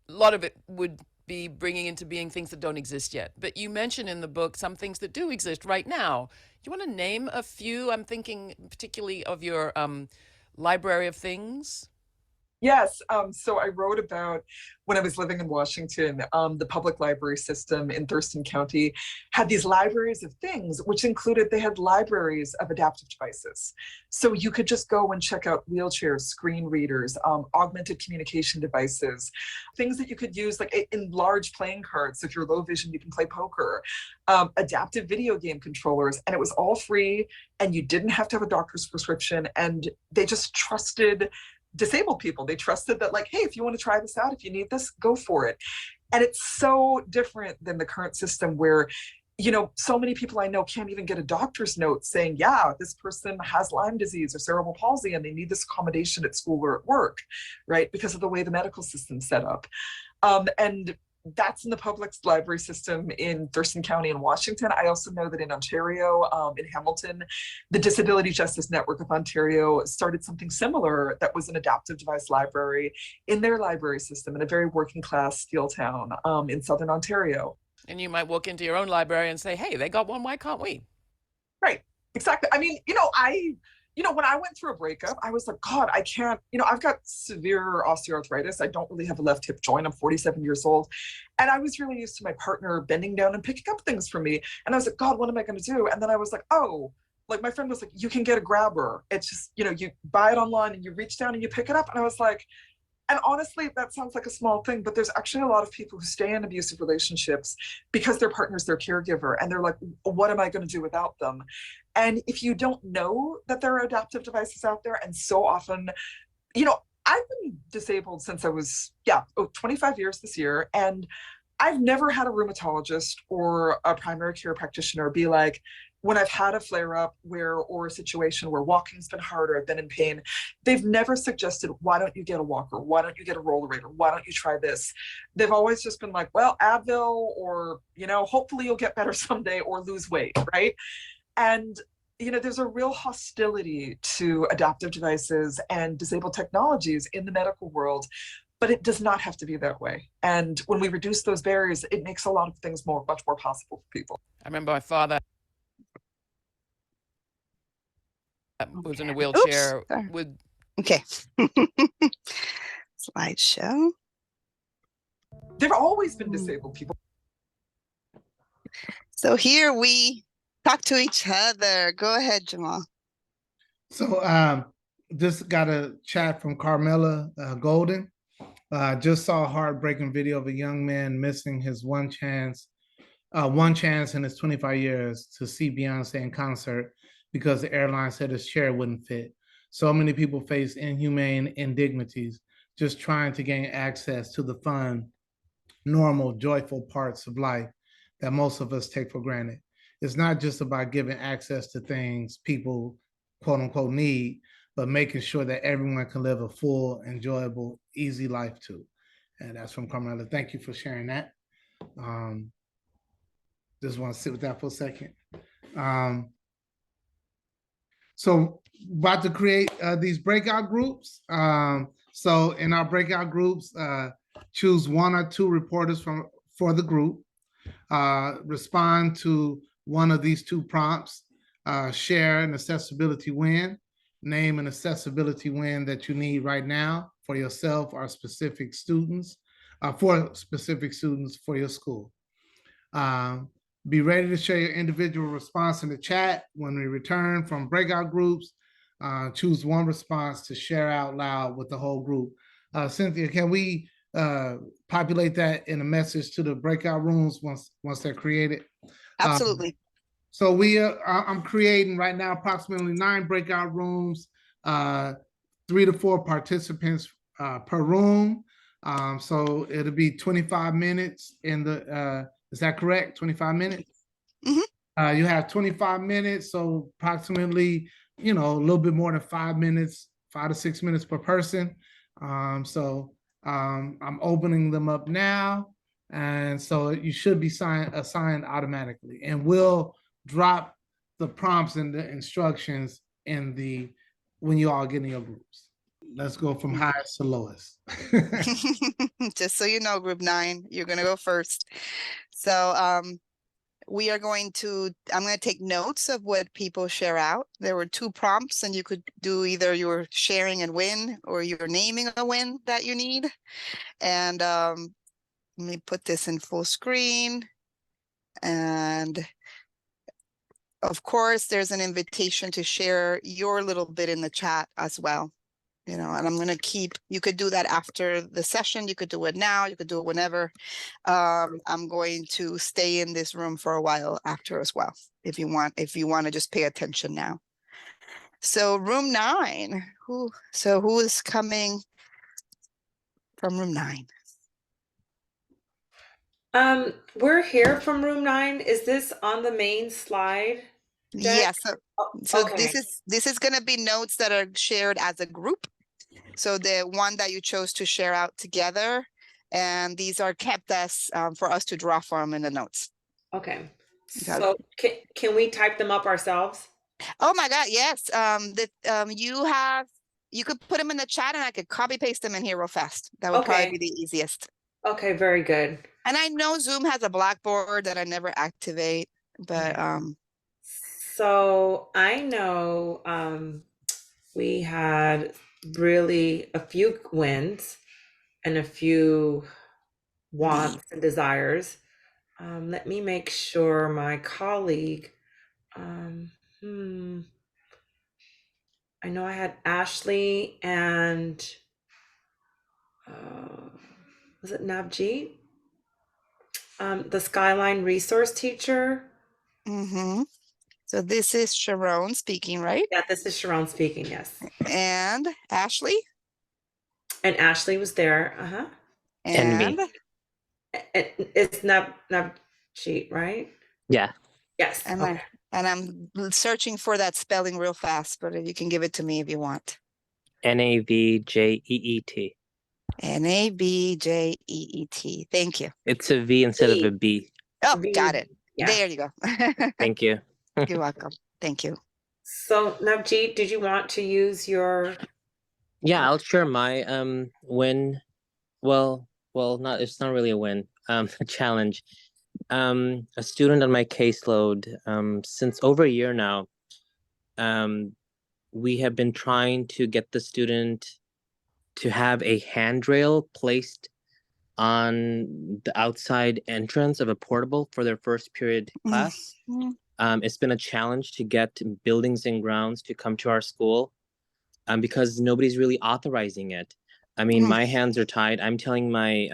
K: a lot of it would be bringing into being things that don't exist yet. But you mention in the book some things that do exist right now. You want to name a few? I'm thinking particularly of your library of things.
J: Yes, so I wrote about when I was living in Washington, the public library system in Thurston County had these libraries of things, which included, they had libraries of adaptive devices. So you could just go and check out wheelchairs, screen readers, augmented communication devices, things that you could use like in large playing cards. So if you're low vision, you can play poker, adaptive video game controllers, and it was all free and you didn't have to have a doctor's prescription, and they just trusted disabled people. They trusted that, like, hey, if you want to try this out, if you need this, go for it. And it's so different than the current system where, you know, so many people I know can't even get a doctor's note saying, yeah, this person has Lyme disease or cerebral palsy and they need this accommodation at school or at work, right? Because of the way the medical system's set up. And that's in the public library system in Thurston County in Washington. I also know that in Ontario, in Hamilton, the Disability Justice Network of Ontario started something similar that was an adaptive device library in their library system in a very working class steel town in Southern Ontario.
K: And you might walk into your own library and say, hey, they got one, why can't we?
J: Right, exactly. I mean, when I went through a breakup, I was like, God, I can't, I've got severe osteoarthritis. I don't really have a left hip joint. I'm 47 years old. And I was really used to my partner bending down and picking up things for me. And I was like, God, what am I going to do? And then I was like, oh, like my friend was like, you can get a grabber. It's just, you buy it online and you reach down and you pick it up. And I was like, and honestly, that sounds like a small thing, but there's actually a lot of people who stay in abusive relationships because their partner's their caregiver. And they're like, what am I going to do without them? And if you don't know that there are adaptive devices out there, and so often, I've been disabled since I was, 25 years this year. And I've never had a rheumatologist or a primary care practitioner be like, when I've had a flare up or a situation where walking's been hard or I've been in pain, they've never suggested, why don't you get a walker? Why don't you get a rollerator? Why don't you try this? They've always just been like, well, Advil, or, hopefully you'll get better someday or lose weight, right? And, there's a real hostility to adaptive devices and disabled technologies in the medical world, but it does not have to be that way. And when we reduce those barriers, it makes a lot of things much more possible for people.
K: I remember my father was in a wheelchair.
B: Oops, okay. Slideshow.
J: There've always been disabled people.
B: So here we talk to each other. Go ahead, Jamal.
A: So just got a chat from Carmela Golden. Just saw a heartbreaking video of a young man missing his one chance in his 25 years to see Beyonce in concert because the airline said his chair wouldn't fit. So many people face inhumane indignities just trying to gain access to the fun, normal, joyful parts of life that most of us take for granted. It's not just about giving access to things people, quote unquote, need, but making sure that everyone can live a full, enjoyable, easy life too. And that's from Carmela. Thank you for sharing that. Just want to sit with that for a second. So about to create these breakout groups. So in our breakout groups, choose one or two reporters for the group, respond to one of these two prompts, share an accessibility win, name an accessibility win that you need right now for yourself or specific students, for specific students for your school. Be ready to share your individual response in the chat. When we return from breakout groups, choose one response to share out loud with the whole group. Cynthia, can we populate that in a message to the breakout rooms once they're created?
B: Absolutely.
A: So I'm creating right now approximately 9 breakout rooms, 3 to 4 participants per room. So it'll be 25 minutes in the, is that correct? 25 minutes? Mm-hmm. You have 25 minutes, so approximately, a little bit more than 5 minutes, 5 to 6 minutes per person. I'm opening them up now. And so you should be assigned automatically. And we'll drop the prompts and the instructions in the when you all get in your groups. Let's go from highest to lowest.
B: Just so you know, group 9, you're gonna go first. So we are going to, I'm going to take notes of what people share out. There were 2 prompts, and you could do either you're sharing a win or you're naming a win that you need. And let me put this in full screen. And of course, there's an invitation to share your little bit in the chat as well. You know, and I'm going to keep, you could do that after the session. You could do it now. You could do it whenever. I'm going to stay in this room for a while after as well, if you want to just pay attention now. So room 9, who is coming from room 9?
L: We're here from room 9. Is this on the main slide?
B: Yes. So
L: okay.
B: this is going to be notes that are shared as a group. So the one that you chose to share out together, and these are kept as for us to draw from in the notes.
L: Okay. So can we type them up ourselves?
B: Oh my God, yes. You could put them in the chat, and I could copy paste them in here real fast. That would probably be the easiest.
L: Okay, very good.
B: And I know Zoom has a Blackboard that I never activate, but
L: so I know we had really a few wins and a few wants and desires. Let me make sure my colleague, I know I had Ashley and was it Navjeet? The Skyline resource teacher.
B: So this is Sharon speaking, right?
L: Yeah, this is Sharon speaking, yes.
B: And Ashley?
L: And Ashley was there,
B: And
L: it's Navjeet, right?
M: Yeah.
L: Yes.
B: And
L: okay.
B: I'm searching for that spelling real fast, but you can give it to me if you want.
M: Navjeet.
B: Navjeet. Thank you.
M: It's a V instead of a B.
B: Oh, got it.
L: Yeah.
B: There you go.
M: Thank you.
B: You're welcome. Thank you.
L: So Navjeet, did you want to use your?
M: Yeah, I'll share my win. Well, not it's not really a win. A challenge. A student on my caseload since over a year now. We have been trying to get the student to have a handrail placed on the outside entrance of a portable for their first period class. It's been a challenge to get buildings and grounds to come to our school because nobody's really authorizing it. I mean, my hands are tied. I'm telling my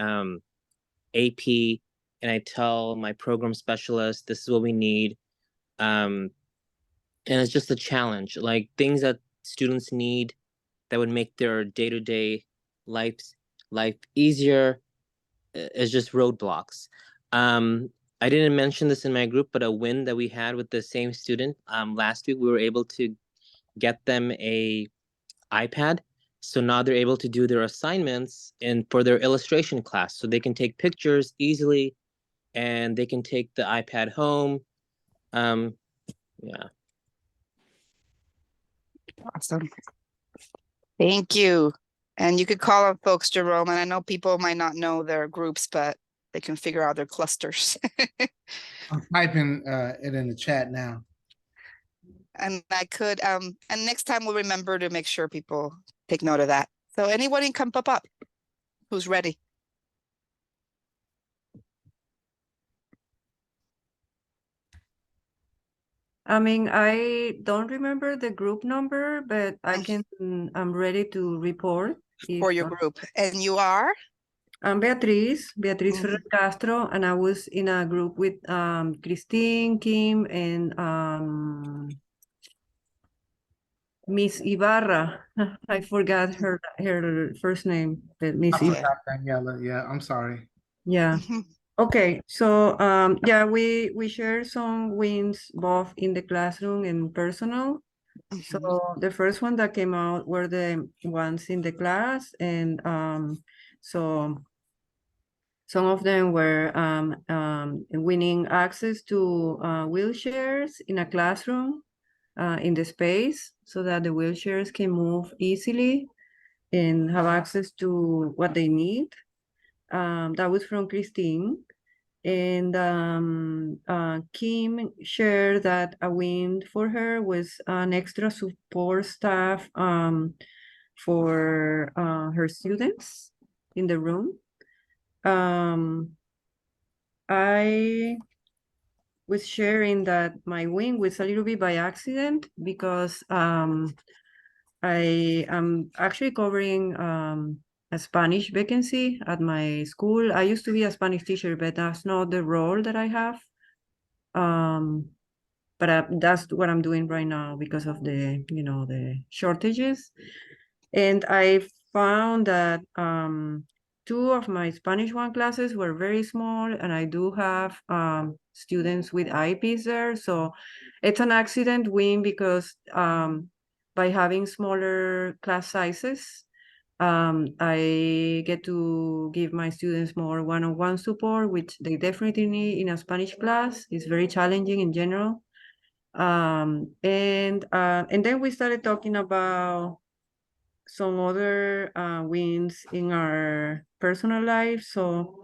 M: AP and I tell my program specialist, this is what we need. And it's just a challenge, like things that students need that would make their day-to-day life easier is just roadblocks. I didn't mention this in my group, but a win that we had with the same student last week, we were able to get them a iPad. So now they're able to do their assignments and for their illustration class. So they can take pictures easily and they can take the iPad home. Yeah.
B: Awesome. Thank you. And you could call on folks, Jerome, and I know people might not know their groups, but they can figure out their clusters.
A: I'm typing it in the chat now.
B: And I could, and next time we'll remember to make sure people take note of that. So anybody can pop up who's ready.
N: I mean, I don't remember the group number, but I can, I'm ready to report.
B: For your group. And you are?
N: I'm Beatriz Ferrer Castro, and I was in a group with Christine, Kim, and Miss Ibarra. I forgot her first name, but Miss Ibarra.
A: Daniela. Yeah, I'm sorry.
N: Yeah. Okay, so yeah, we share some wins both in the classroom and personal. So the first one that came out were the ones in the class, and so Some of them were winning access to wheelchairs in a classroom in the space so that the wheelchairs can move easily and have access to what they need. That was from Christine. And Kim shared that a win for her was an extra support staff for her students in the room. I was sharing that my win was a little bit by accident because I am actually covering a Spanish vacancy at my school. I used to be a Spanish teacher, but that's not the role that I have. But that's what I'm doing right now because of the, the shortages. And I found that two of my Spanish 1 classes were very small, and I do have students with IPs there. So it's an accident win because by having smaller class sizes, I get to give my students more one-on-one support, which they definitely need in a Spanish class. It's very challenging in general. And then we started talking about some other wins in our personal life. So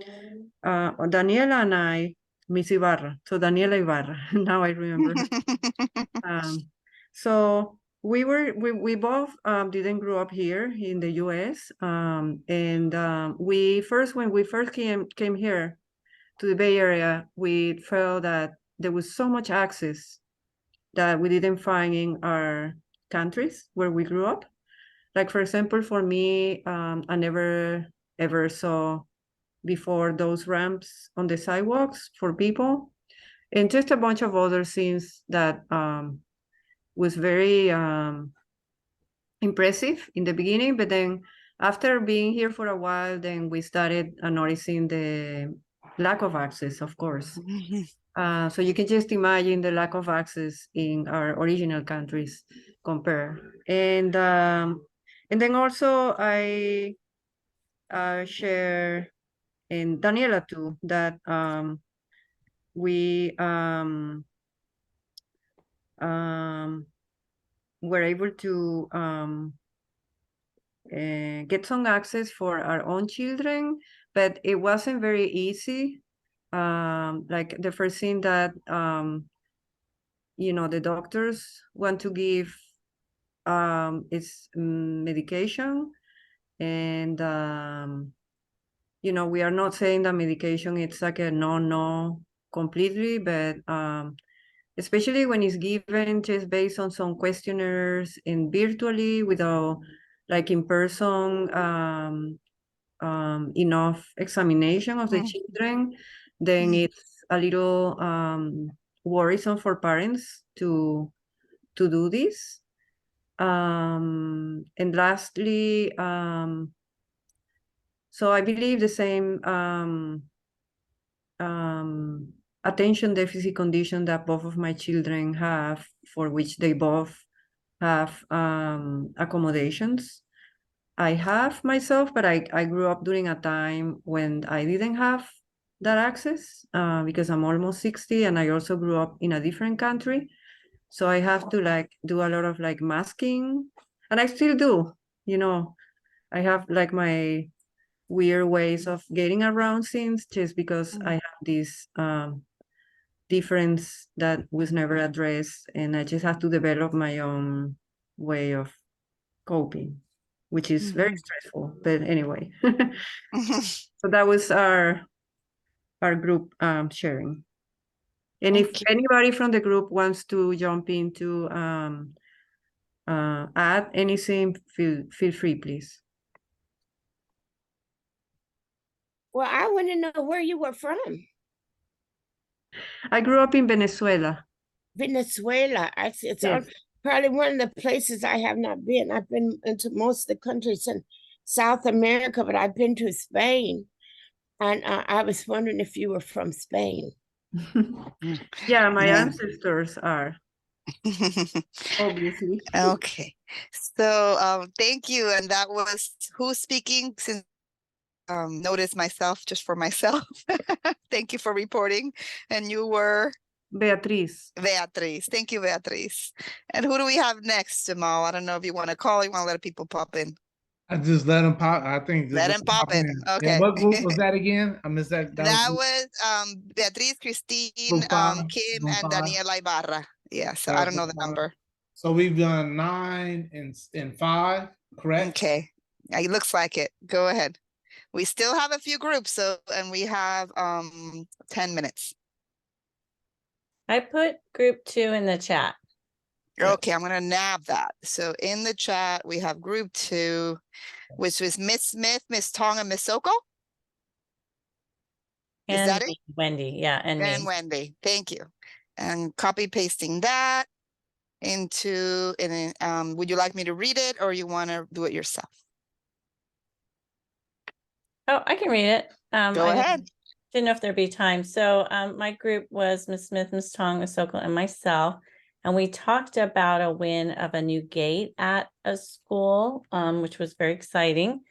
N: Daniela and I, Miss Ibarra, so Daniela Ibarra, now I remember her. So we both didn't grow up here in the US. And when we first came here to the Bay Area, we felt that there was so much access that we didn't find in our countries where we grew up. Like, for example, for me, I never ever saw before those ramps on the sidewalks for people, and just a bunch of other things that was very impressive in the beginning. But then after being here for a while, then we started noticing the lack of access, of course. So you can just imagine the lack of access in our original countries compare. And then also I share, and Daniela too, that we were able to get some access for our own children, but it wasn't very easy. Like the first thing that the doctors want to give is medication, and we are not saying that medication it's like a no completely, but especially when it's given just based on some questionnaires and virtually without like in person enough examination of the children, then it's a little worrisome for parents to do this. And lastly, so I believe the same attention deficit condition that both of my children have, for which they both have accommodations. I have myself, but I grew up during a time when I didn't have that access because I'm almost 60, and I also grew up in a different country. So I have to like do a lot of like masking, and I still do, I have like my weird ways of getting around things just because I have this difference that was never addressed, and I just have to develop my own way of coping, which is very stressful. But anyway, so that was our group sharing. And if anybody from the group wants to jump in to add anything, feel free, please.
O: Well, I want to know where you were from.
N: I grew up in Venezuela.
O: Venezuela. It's probably one of the places I have not been. I've been into most of the countries in South America, but I've been to Spain. And I was wondering if you were from Spain.
N: Yeah, my ancestors are. Obviously.
B: Okay. So thank you. And that was who's speaking? Since notice myself just for myself. Thank you for reporting. And you were?
N: Beatriz.
B: Beatriz. Thank you, Beatriz. And who do we have next, Jamal? I don't know if you want to call, you want to let people pop in.
A: I just let them pop. I think just
B: Let him pop in. Okay.
A: Yeah, what group was that again? I missed that.
B: That was Beatriz, Christine,
A: Group five,
B: Kim,
A: group
B: and
A: five.
B: Daniela Ibarra. Yeah, so I don't know the number.
A: So we've done 9 and 5, correct?
B: Okay. It looks like it. Go ahead. We still have a few groups, so and we have 10 minutes.
P: I put group 2 in the chat.
B: Okay, I'm gonna nab that. So in the chat, we have group 2, which was Miss Smith, Miss Tong, and Miss Soko. Is
P: And
B: that it?
P: Wendy, yeah, and me.
B: Wendy, thank you. And copy pasting that into, and would you like me to read it or you want to do it yourself?
P: Oh, I can read it.
B: Go ahead.
P: Didn't know if there'd be time. So my group was Miss Smith, Miss Tong, Miss Sokol, and myself. And we talked about a win of a new gate at a school, which was very exciting.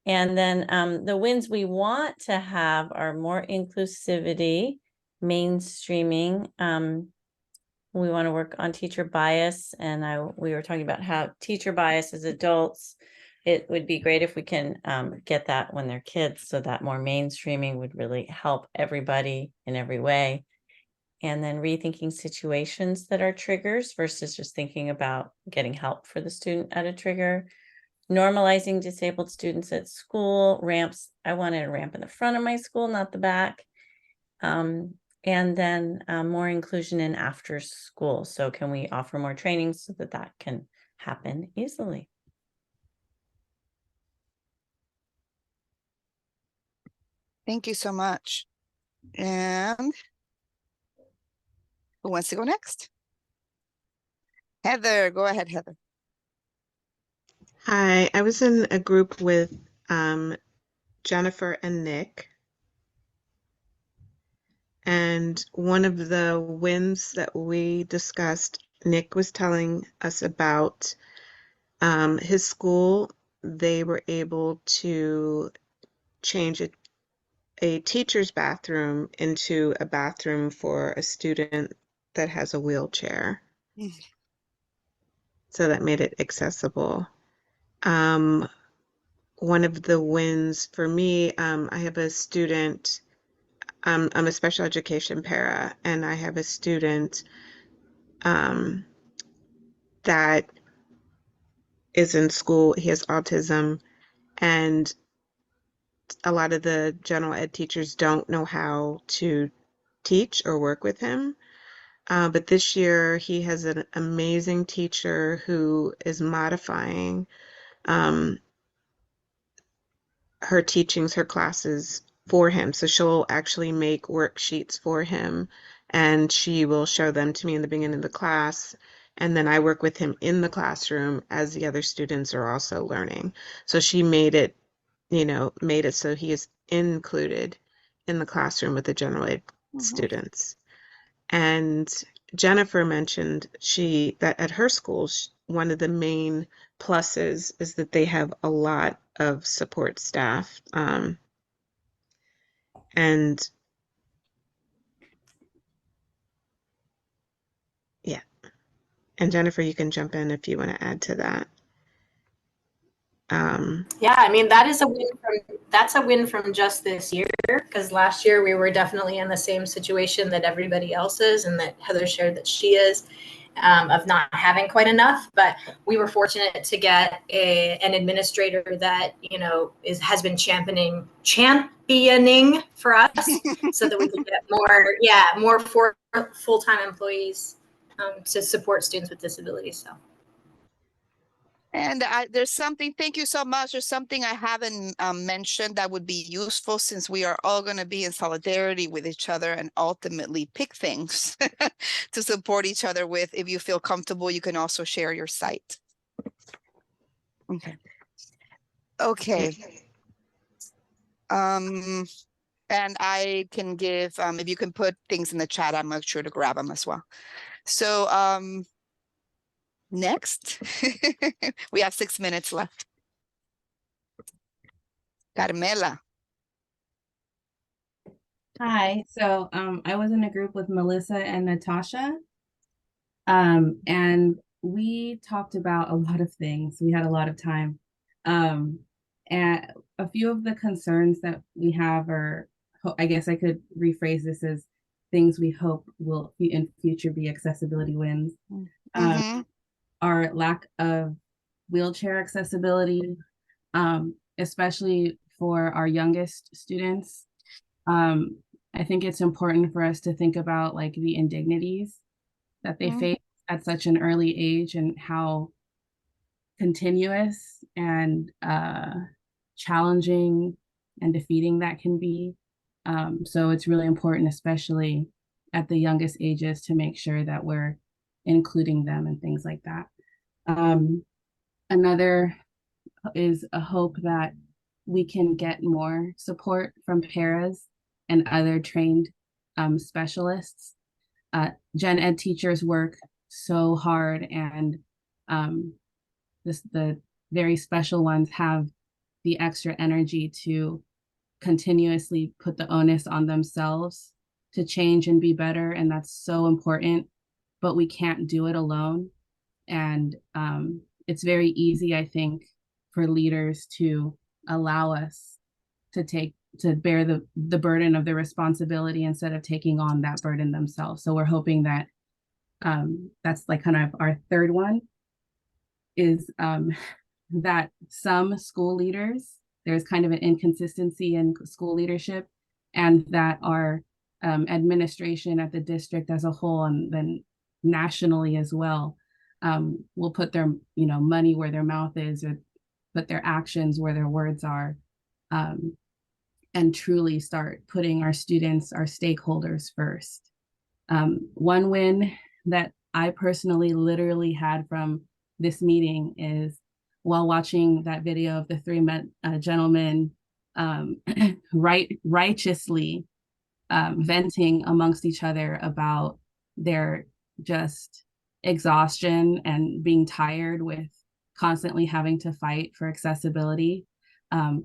P: And then the wins we want to have are more inclusivity, mainstreaming. We want to work on teacher bias. And we were talking about how teacher bias as adults, it would be great if we can get that when they're kids, so that more mainstreaming would really help everybody in every way. And then rethinking situations that are triggers versus just thinking about getting help for the student at a trigger. Normalizing disabled students at school, ramps. I wanted a ramp in the front of my school, not the back. And then more inclusion in after school. So can we offer more training so that that can happen easily?
B: Thank you so much. And who wants to go next? Heather, go ahead, Heather.
Q: Hi, I was in a group with Jennifer and Nick. And one of the wins that we discussed, Nick was telling us about his school. They were able to change a teacher's bathroom into a bathroom for a student that has a wheelchair. So that made it accessible. One of the wins for me, I have a student, I'm a special education para, and I have a student that is in school. He has autism, and a lot of the general ed teachers don't know how to teach or work with him. But this year, he has an amazing teacher who is modifying her teachings, her classes for him. So she'll actually make worksheets for him, and she will show them to me in the beginning of the class. And then I work with him in the classroom as the other students are also learning. So she made it, made it so he is included in the classroom with the general ed students. And Jennifer mentioned that at her school, one of the main pluses is that they have a lot of support staff. And yeah. And Jennifer, you can jump in if you want to add to that.
R: Yeah, I mean, that's a win from just this year, because last year we were definitely in the same situation that everybody else is, and that Heather shared that she is, of not having quite enough. But we were fortunate to get an administrator that has been championing for us, so that we could get more full-time employees to support students with disabilities. So.
B: And there's something, thank you so much. There's something I haven't mentioned that would be useful, since we are all going to be in solidarity with each other and ultimately pick things to support each other with. If you feel comfortable, you can also share your site. Okay. And I can give, if you can put things in the chat, I'm not sure to grab them as well. So, next, we have 6 minutes left. Carmela.
F: Hi, so I was in a group with Melissa and Natasha. And we talked about a lot of things. We had a lot of time. And a few of the concerns that we have are, I guess I could rephrase this as things we hope will in future be accessibility wins. Our lack of wheelchair accessibility, especially for our youngest students. I think it's important for us to think about like the indignities that they face at such an early age and how continuous and challenging and defeating that can be. So it's really important, especially at the youngest ages, to make sure that we're including them and things like that. Another is a hope that we can get more support from paras and other trained specialists. Gen Ed teachers work so hard, and the very special ones have the extra energy to continuously put the onus on themselves to change and be better, and that's so important, but we can't do it alone. And it's very easy, I think, for leaders to allow us to bear the burden of the responsibility instead of taking on that burden themselves. So we're hoping that that's like kind of our third one is that some school leaders, there's kind of an inconsistency in school leadership, and that our administration at the district as a whole, and then nationally as well, will put their money where their mouth is, or put their actions where their words are, and truly start putting our students, our stakeholders first. One win that I personally literally had from this meeting is while watching that video of the three gentlemen righteously venting amongst each other about their just exhaustion and being tired with constantly having to fight for accessibility,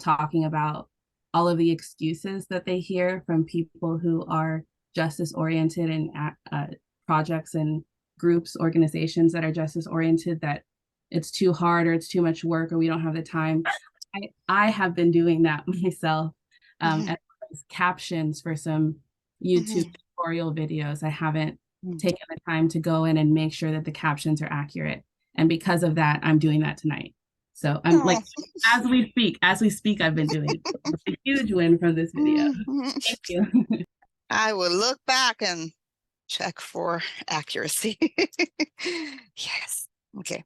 F: talking about all of the excuses that they hear from people who are justice oriented and projects and groups, organizations that are justice oriented, that it's too hard or it's too much work or we don't have the time. I have been doing that myself, as captions for some YouTube tutorial videos. I haven't taken the time to go in and make sure that the captions are accurate. And because of that, I'm doing that tonight. So I'm like, as we speak, I've been doing it. It's a huge win from this video. Thank you.
B: I will look back and check for accuracy. Yes. Okay.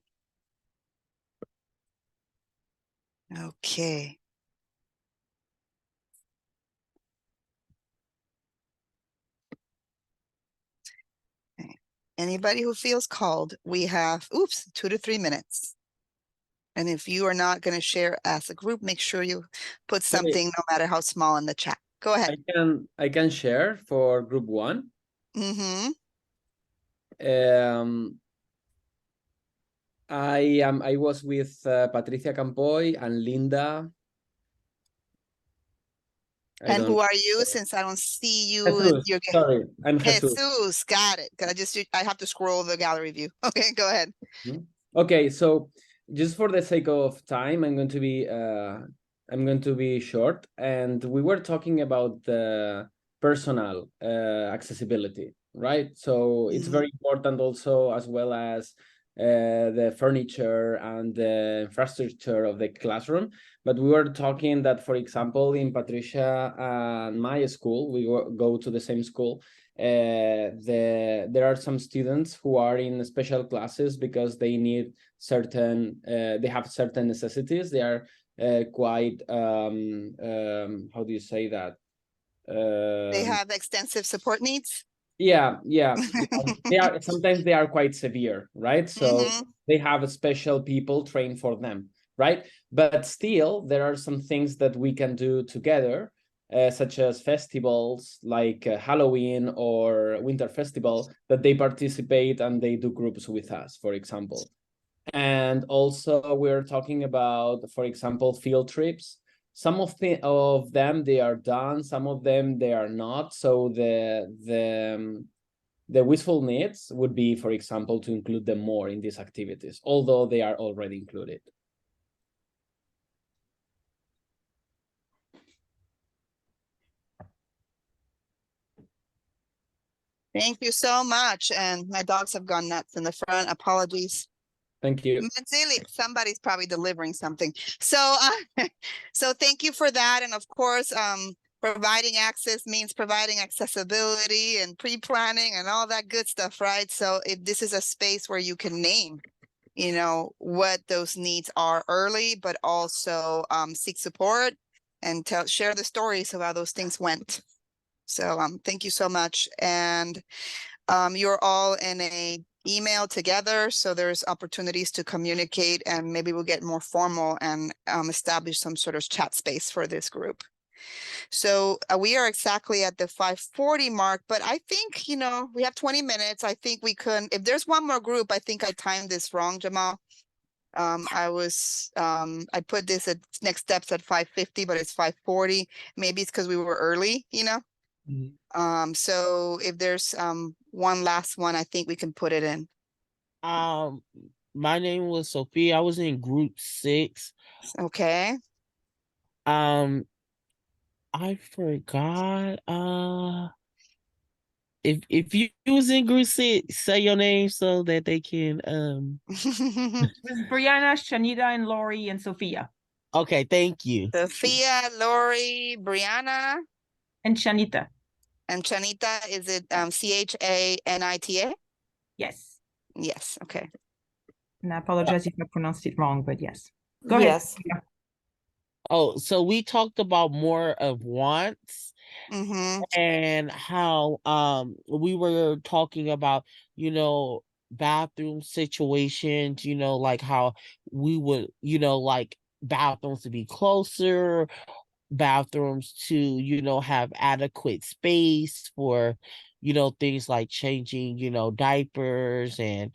B: Okay. Anybody who feels called, we have, 2 to 3 minutes. And if you are not going to share as a group, make sure you put something, no matter how small, in the chat. Go ahead.
S: I can share for group 1. I was with Patricia Campoy and Linda.
B: And who are you, since I don't see you?
S: Jesus, sorry, I'm Jesus.
B: Jesus, got it. I have to scroll the gallery view. Okay, go ahead.
S: Okay, so just for the sake of time, I'm going to be short. And we were talking about the personal accessibility, right? So it's very important also, as well as the furniture and the infrastructure of the classroom. But we were talking that, for example, in Patricia and my school, we go to the same school. There are some students who are in special classes because they need they have certain necessities. They are quite, how do you say that?
B: They have extensive support needs?
S: Yeah. Sometimes they are quite severe, right? So they have special people trained for them, right? But still, there are some things that we can do together, such as festivals like Halloween or Winter Festival, that they participate and they do groups with us, for example. And also we're talking about, for example, field trips some of them they are done, some of them they are not. So the wishful needs would be, for example, to include them more in these activities, although they are already included.
B: Thank you so much. And my dogs have gone nuts in the front. Apologies.
S: Thank you.
B: Mazzilli, somebody's probably delivering something. So, so thank you for that. And of course, providing access means providing accessibility and pre-planning and all that good stuff, right? So if this is a space where you can name, you know, what those needs are early, but also seek support and share the stories of how those things went. So thank you so much. And you're all in a email together, so there's opportunities to communicate, and maybe we'll get more formal and establish some sort of chat space for this group. So we are exactly at the 5:40 mark, but I think, you know, we have 20 minutes. I think we can, if there's one more group, I think I timed this wrong, Jamal. I put this at next steps at 5:50, but it's 5:40. Maybe it's because we were early, you know? So if there's one last one, I think we can put it in.
T: My name was Sophia. I was in group 6.
B: Okay.
T: I forgot. If you was in group 6, say your name so that they can
U: This is Brianna, Shanita, and Lori, and Sophia.
T: Okay, thank you.
B: Sophia, Lori, Brianna,
U: and Shanita.
B: And Chanita, is it Chanita?
U: Yes.
B: Yes, okay.
U: And I apologize if I pronounced it wrong, but yes. Go ahead. Yeah.
T: Oh, so we talked about more of wants and how we were talking about, you know, bathroom situations, you know, like how we would, you know, like bathrooms to be closer, bathrooms to, you know, have adequate space for, you know, things like changing, you know, diapers and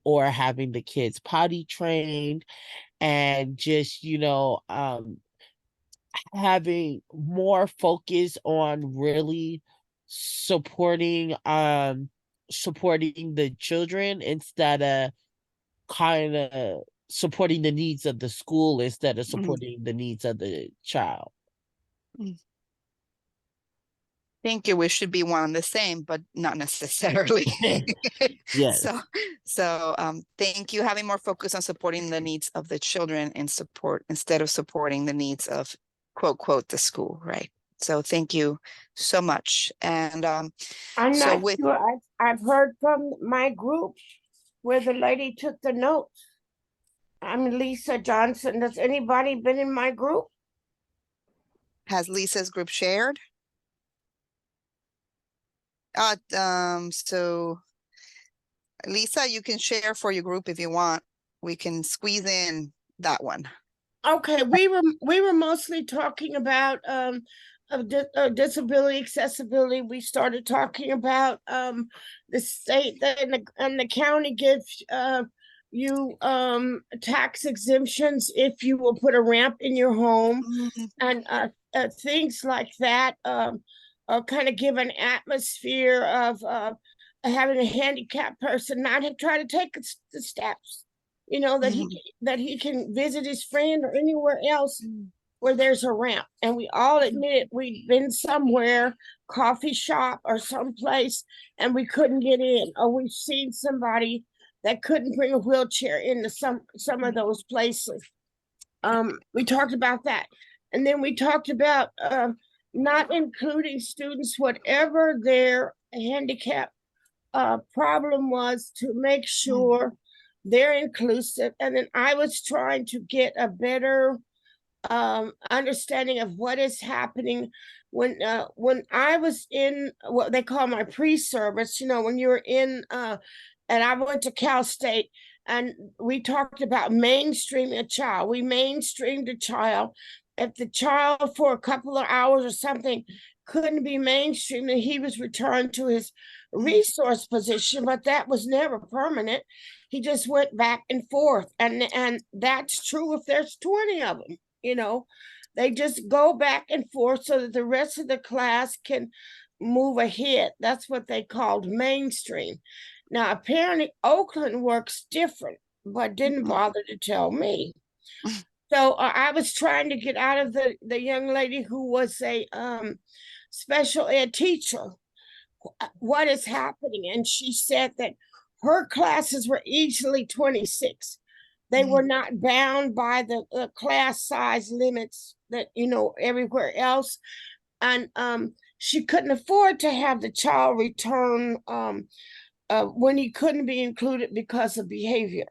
T: or having the kids potty trained, and just, you know, having more focus on really supporting the children instead of kind of supporting the needs of the school instead of supporting the needs of the child.
B: Thank you. We should be one and the same, but not necessarily.
T: Yes.
B: So thank you. Having more focus on supporting the needs of the children and support instead of supporting the needs of quote the school, right? So thank you so much. And
O: I'm
B: so
O: not
B: with
O: sure. I've heard from my group where the lady took the notes. I'm Lisa Johnson. Has anybody been in my group?
B: Has Lisa's group shared? So Lisa, you can share for your group if you want. We can squeeze in that one.
O: Okay, we were mostly talking about disability accessibility. We started talking about the state and the county gives you tax exemptions if you will put a ramp in your home, and things like that. Kind of give an atmosphere of having a handicapped person not have try to take the steps, you know, that he can visit his friend or anywhere else where there's a ramp. And we all admit we've been somewhere, coffee shop or someplace, and we couldn't get in, or we've seen somebody that couldn't bring a wheelchair into some of those places. We talked about that. And then we talked about not including students, whatever their handicap problem was, to make sure they're inclusive. And then I was trying to get a better understanding of what is happening when I was in what they call my pre-service, you know, when you're in and I went to Cal State, and we talked about mainstreaming a child. We mainstreamed a child. If the child for a couple of hours or something couldn't be mainstreamed, and he was returned to his resource position, but that was never permanent. He just went back and forth, and that's true if there's 20 of them, you know, they just go back and forth so that the rest of the class can move ahead. That's what they called mainstream. Now, apparently Oakland works different, but didn't bother to tell me. So I was trying to get out of the young lady who was a special ed teacher what is happening. And she said that her classes were easily 26. They were not bound by the class size limits that, you know, everywhere else. And she couldn't afford to have the child return when he couldn't be included because of behavior.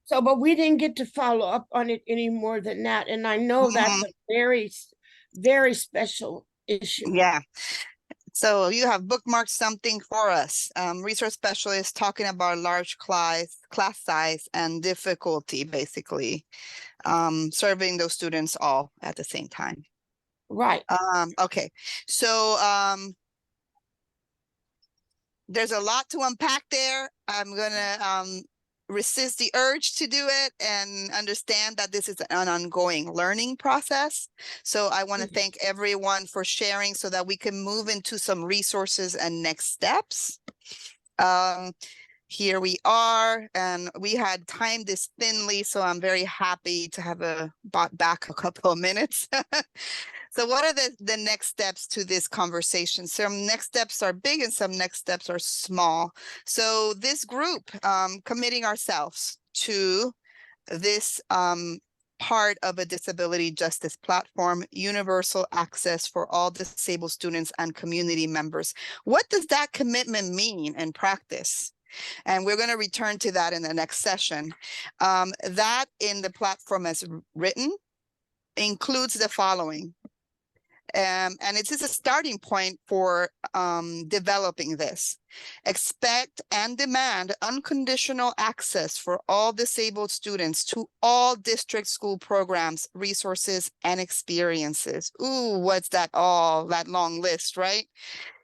O: So, but we didn't get to follow up on it any more than that. And I know that's a very, very special issue.
B: Yeah. So you have bookmarked something for us. Resource specialist talking about large class size and difficulty, basically, serving those students all at the same time.
O: Right.
B: Okay. So there's a lot to unpack there. I'm gonna resist the urge to do it and understand that this is an ongoing learning process. So I want to thank everyone for sharing so that we can move into some resources and next steps. Here we are, and we had timed this thinly, so I'm very happy to have bought back a couple of minutes. So what are the next steps to this conversation? Some next steps are big and some next steps are small. So this group, committing ourselves to this part of a disability justice platform, universal access for all disabled students and community members. What does that commitment mean in practice? And we're going to return to that in the next session. That in the platform as written includes the following. And it is a starting point for developing this. Expect and demand unconditional access for all disabled students to all district school programs, resources, and experiences. Ooh, what's that all, that long list, right?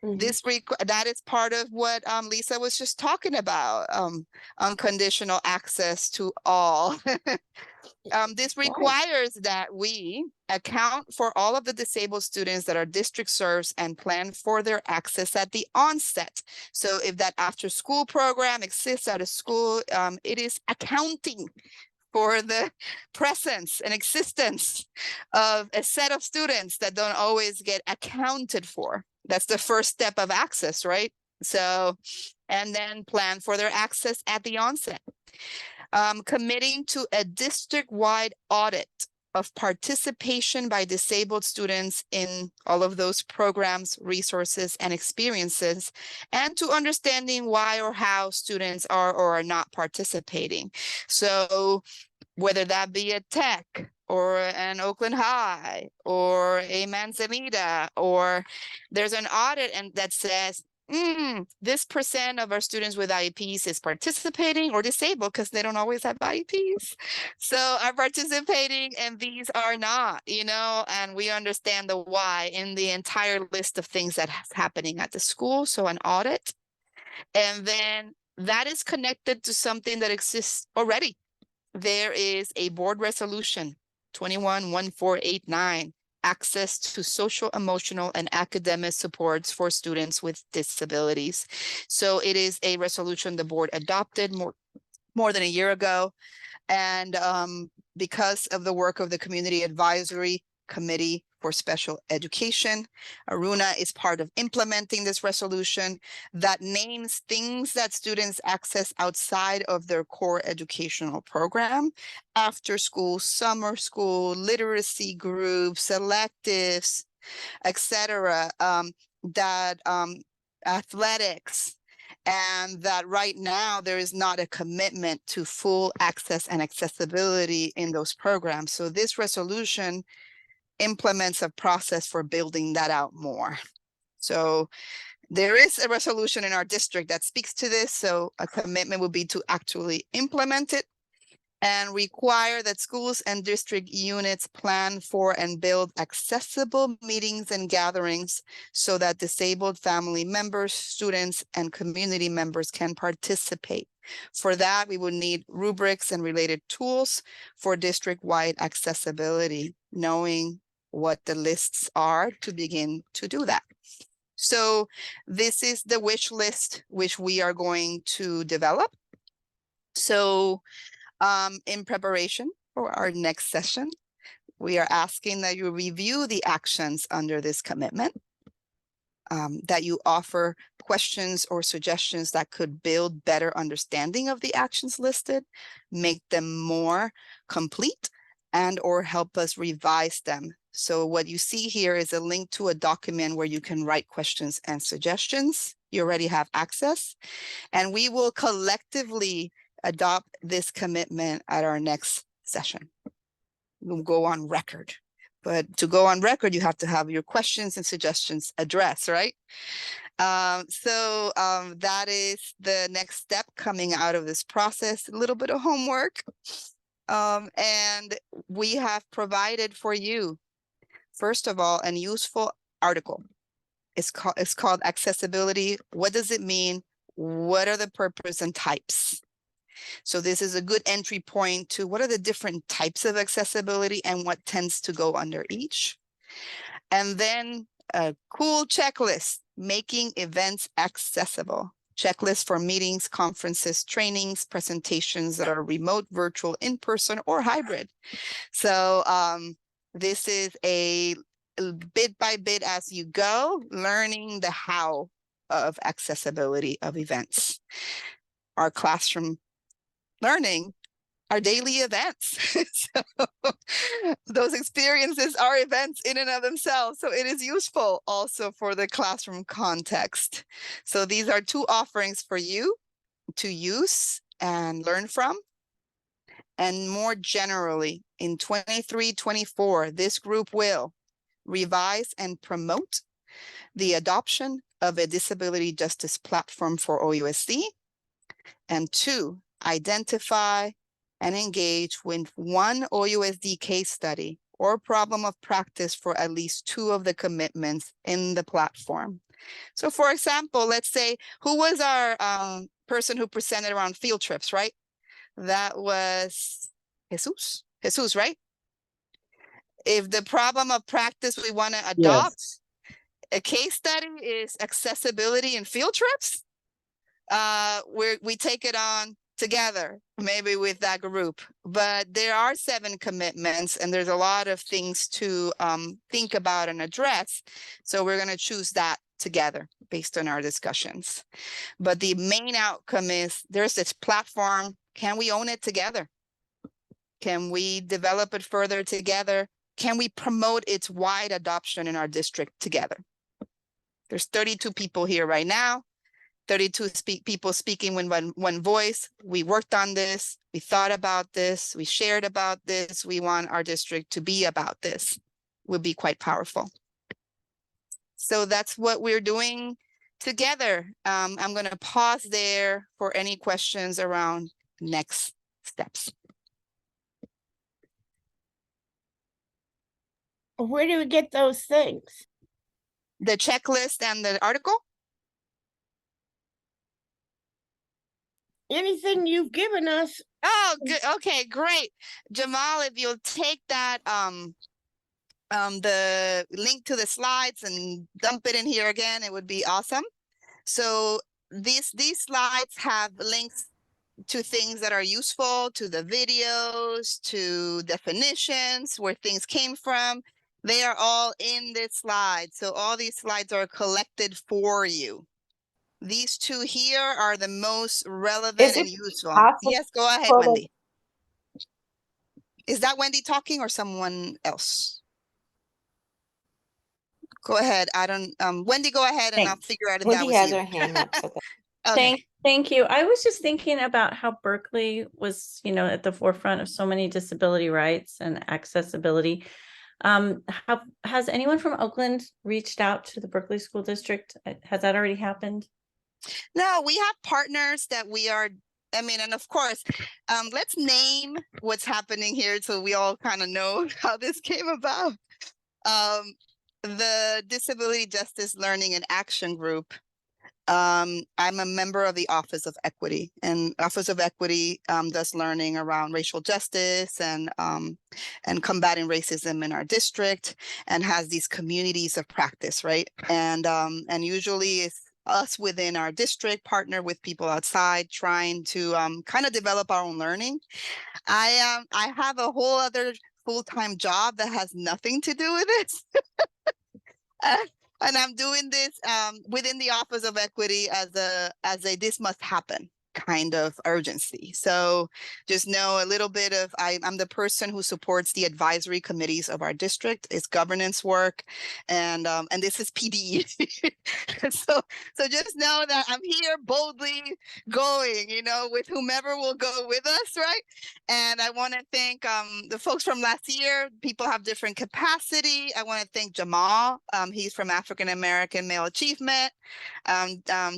B: That is part of what Lisa was just talking about, unconditional access to all. This requires that we account for all of the disabled students that our district serves and plan for their access at the onset. So if that after school program exists at a school, it is accounting for the presence and existence of a set of students that don't always get accounted for. That's the first step of access, right? So, and then plan for their access at the onset. Committing to a district-wide audit of participation by disabled students in all of those programs, resources, and experiences, and to understanding why or how students are or are not participating. So whether that be a tech or an Oakland High or a Manzanita, or there's an audit and that says, this % of our students with IEPs is participating or disabled because they don't always have IEPs. So are participating and these are not, you know, and we understand the why in the entire list of things that's happening at the school. So an audit. And then that is connected to something that exists already. There is a board resolution 211489. Access to social, emotional, and academic supports for students with disabilities. So it is a resolution the board adopted more than a year ago. And because of the work of the Community Advisory Committee for Special Education, Aruna is part of implementing this resolution that names things that students access outside of their core educational program: after school, summer school, literacy groups, electives, etc. Athletics, and that right now there is not a commitment to full access and accessibility in those programs. So this resolution implements a process for building that out more. So there is a resolution in our district that speaks to this. So a commitment would be to actually implement it and require that schools and district units plan for and build accessible meetings and gatherings so that disabled family members, students, and community members can participate. For that, we would need rubrics and related tools for district-wide accessibility, knowing what the lists are to begin to do that. So this is the wish list which we are going to develop. So in preparation for our next session, we are asking that you review the actions under this commitment, that you offer questions or suggestions that could build better understanding of the actions listed, make them more complete, and or help us revise them. So what you see here is a link to a document where you can write questions and suggestions. You already have access, and we will collectively adopt this commitment at our next session. We'll go on record. But to go on record, you have to have your questions and suggestions addressed, right? That is the next step coming out of this process, a little bit of homework. And we have provided for you, first of all, a useful article. It's called Accessibility. What does it mean? What are the purpose and types? So this is a good entry point to what are the different types of accessibility and what tends to go under each. And then a cool checklist, making events accessible. Checklist for meetings, conferences, trainings, presentations that are remote, virtual, in-person, or hybrid. So this is a bit by bit as you go, learning the how of accessibility of events. Our classroom learning are daily events. So those experiences are events in and of themselves. So it is useful also for the classroom context. So these are two offerings for you to use and learn from. And more generally, in 23-24, this group will revise and promote the adoption of a disability justice platform for OUSD. And 2, identify and engage with one OUSD case study or problem of practice for at least 2 of the commitments in the platform. So for example, let's say, who was our person who presented around field trips, right? That was Jesus, right? If the problem of practice we want to adopt, a case study is accessibility in field trips, we take it on together, maybe with that group. But there are 7 commitments and there's a lot of things to think about and address. So we're going to choose that together based on our discussions. But the main outcome is there's this platform. Can we own it together? Can we develop it further together? Can we promote its wide adoption in our district together? There's 32 people here right now. 32 people speaking with one voice. We worked on this. We thought about this. We shared about this. We want our district to be about this. Would be quite powerful. So that's what we're doing together. I'm going to pause there for any questions around next steps.
O: Where do we get those things?
B: The checklist and the article?
O: Anything you've given us.
B: Oh, good. Okay, great. Jamal, if you'll take that the link to the slides and dump it in here again, it would be awesome. So these slides have links to things that are useful, to the videos, to definitions, where things came from. They are all in this slide. So all these slides are collected for you. These 2 here are the most relevant and useful. Yes, go ahead, Wendy. Is that Wendy talking or someone else? Go ahead. I don't, Wendy, go ahead and I'll figure out if that was you.
C: hand up. So
B: Okay.
P: Thank you. I was just thinking about how Berkeley was, at the forefront of so many disability rights and accessibility. Has anyone from Oakland reached out to the Berkeley School District? Has that already happened?
B: No, we have partners that we are, and of course, let's name what's happening here so we all kind of know how this came about. The Disability Justice Learning and Action Group I'm a member of the Office of Equity, and Office of Equity does learning around racial justice and combating racism in our district, and has these communities of practice, right? And usually it's us within our district partner with people outside trying to kind of develop our own learning. I have a whole other full-time job that has nothing to do with this. And I'm doing this within the Office of Equity as a this must happen kind of urgency. So just know a little bit of I'm the person who supports the advisory committees of our district. It's governance work, and this is PD. so just know that I'm here boldly going, with whomever will go with us, right? And I want to thank the folks from last year. People have different capacity. I want to thank Jamal. He's from African American Male Achievement,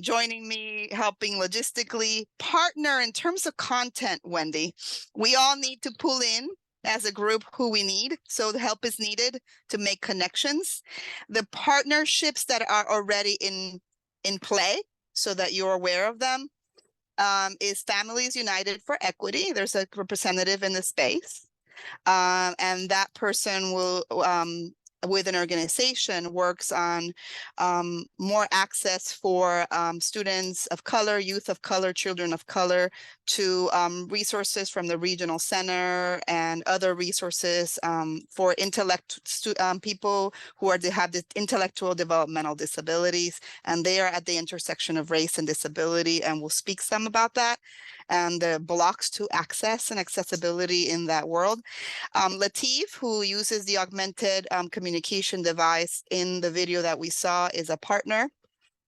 B: joining me, helping logistically. Partner in terms of content, Wendy. We all need to pull in as a group who we need. So the help is needed to make connections. The partnerships that are already in play, so that you're aware of them, is Families United for Equity. There's a representative in the space. And that person will, with an organization, works on more access for students of color, youth of color, children of color, to resources from the regional center and other resources for people who have the intellectual developmental disabilities. And they are at the intersection of race and disability, and we'll speak some about that and the blocks to access and accessibility in that world. Latif, who uses the augmented communication device in the video that we saw, is a partner.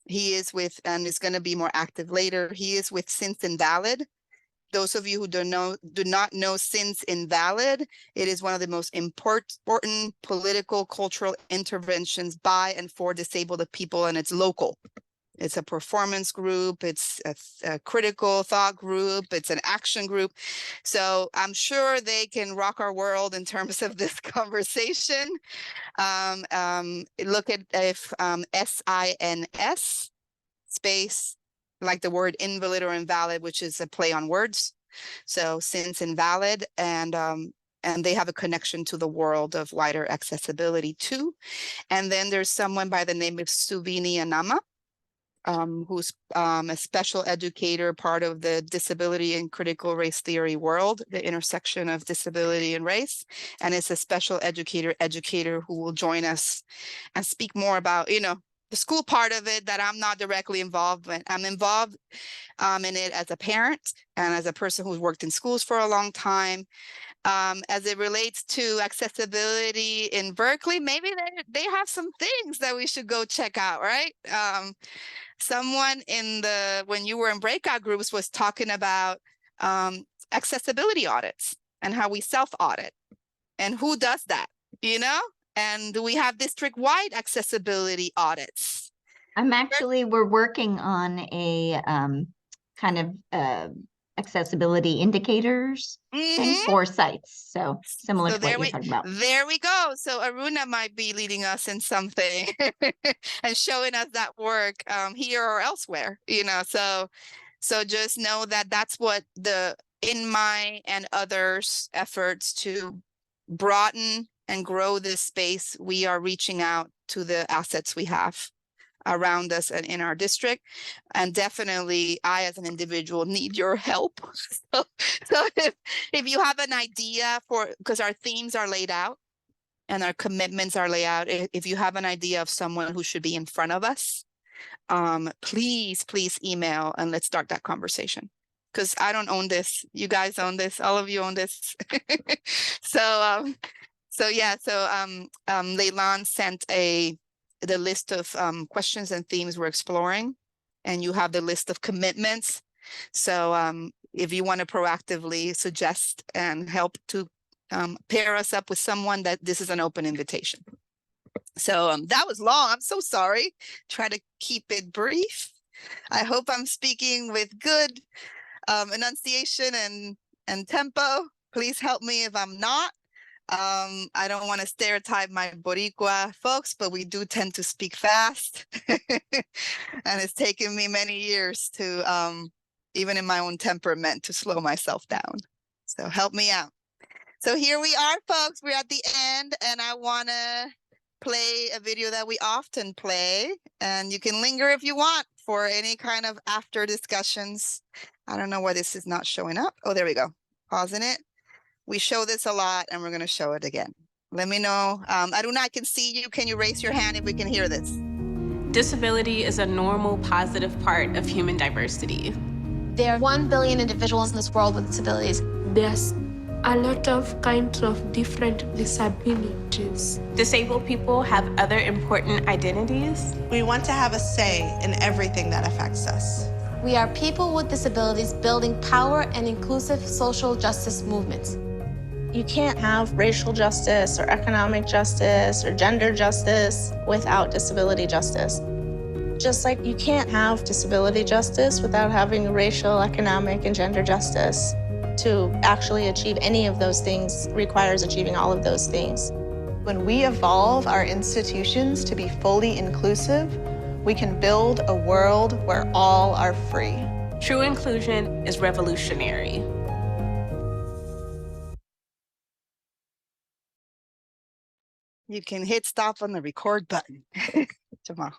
B: He is with, and is going to be more active later, he is with Since Invalid. Those of you who do not know Since Invalid, it is one of the most important political, cultural interventions by and for disabled people, and it's local. It's a performance group. It's a critical thought group. It's an action group. So I'm sure they can rock our world in terms of this conversation. Look at if SINS space, like the word invalid or invalid, which is a play on words. So Since Invalid, and they have a connection to the world of wider accessibility too. And then there's someone by the name of Suvini Anama, who's a special educator, part of the disability and critical race theory world, the intersection of disability and race, and is a special educator who will join us and speak more about, the school part of it that I'm not directly involved in. I'm involved in it as a parent and as a person who's worked in schools for a long time. As it relates to accessibility in Berkeley, maybe they have some things that we should go check out, right? Someone when you were in breakout groups was talking about accessibility audits and how we self-audit and who does that, and we have district-wide accessibility audits.
I: We're working on a kind of accessibility indicators thing for sites. So similar to what you're talking about.
B: There we go. So Aruna might be leading us in something and showing us that work here or elsewhere, so just know that that's what in my and others' efforts to broaden and grow this space, we are reaching out to the assets we have around us and in our district. And definitely I, as an individual, need your help. So if you have an idea because our themes are laid out and our commitments are laid out, if you have an idea of someone who should be in front of us, please email and let's start that conversation. Because I don't own this. You guys own this. All of you own this. So Leilan sent the list of questions and themes we're exploring, and you have the list of commitments. So if you want to proactively suggest and help to pair us up with someone, that this is an open invitation. So that was long. I'm so sorry. Try to keep it brief. I hope I'm speaking with good enunciation and tempo. Please help me if I'm not. I don't want to stereotype my Boricua folks, but we do tend to speak fast. And it's taken me many years to, even in my own temperament, to slow myself down. So help me out. So here we are, folks. We're at the end, and I want to play a video that we often play. And you can linger if you want for any kind of after discussions. I don't know why this is not showing up. Oh, there we go. Pausing it. We show this a lot, and we're going to show it again. Let me know. Aruna, I can see you. Can you raise your hand if we can hear this?
D: Disability is a normal, positive part of human diversity.
V: There are 1 billion individuals in this world with disabilities.
W: There's a lot of kinds of different disabilities.
D: Disabled people have other important identities.
X: We want to have a say in everything that affects us.
V: We are people with disabilities building power and inclusive social justice movements.
Y: You can't have racial justice or economic justice or gender justice without disability justice. Just like you can't have disability justice without having racial, economic, and gender justice. To actually achieve any of those things requires achieving all of those things.
X: When we evolve our institutions to be fully inclusive, we can build a world where all are free.
D: True inclusion is revolutionary.
B: You can hit stop on the record button. Jamal.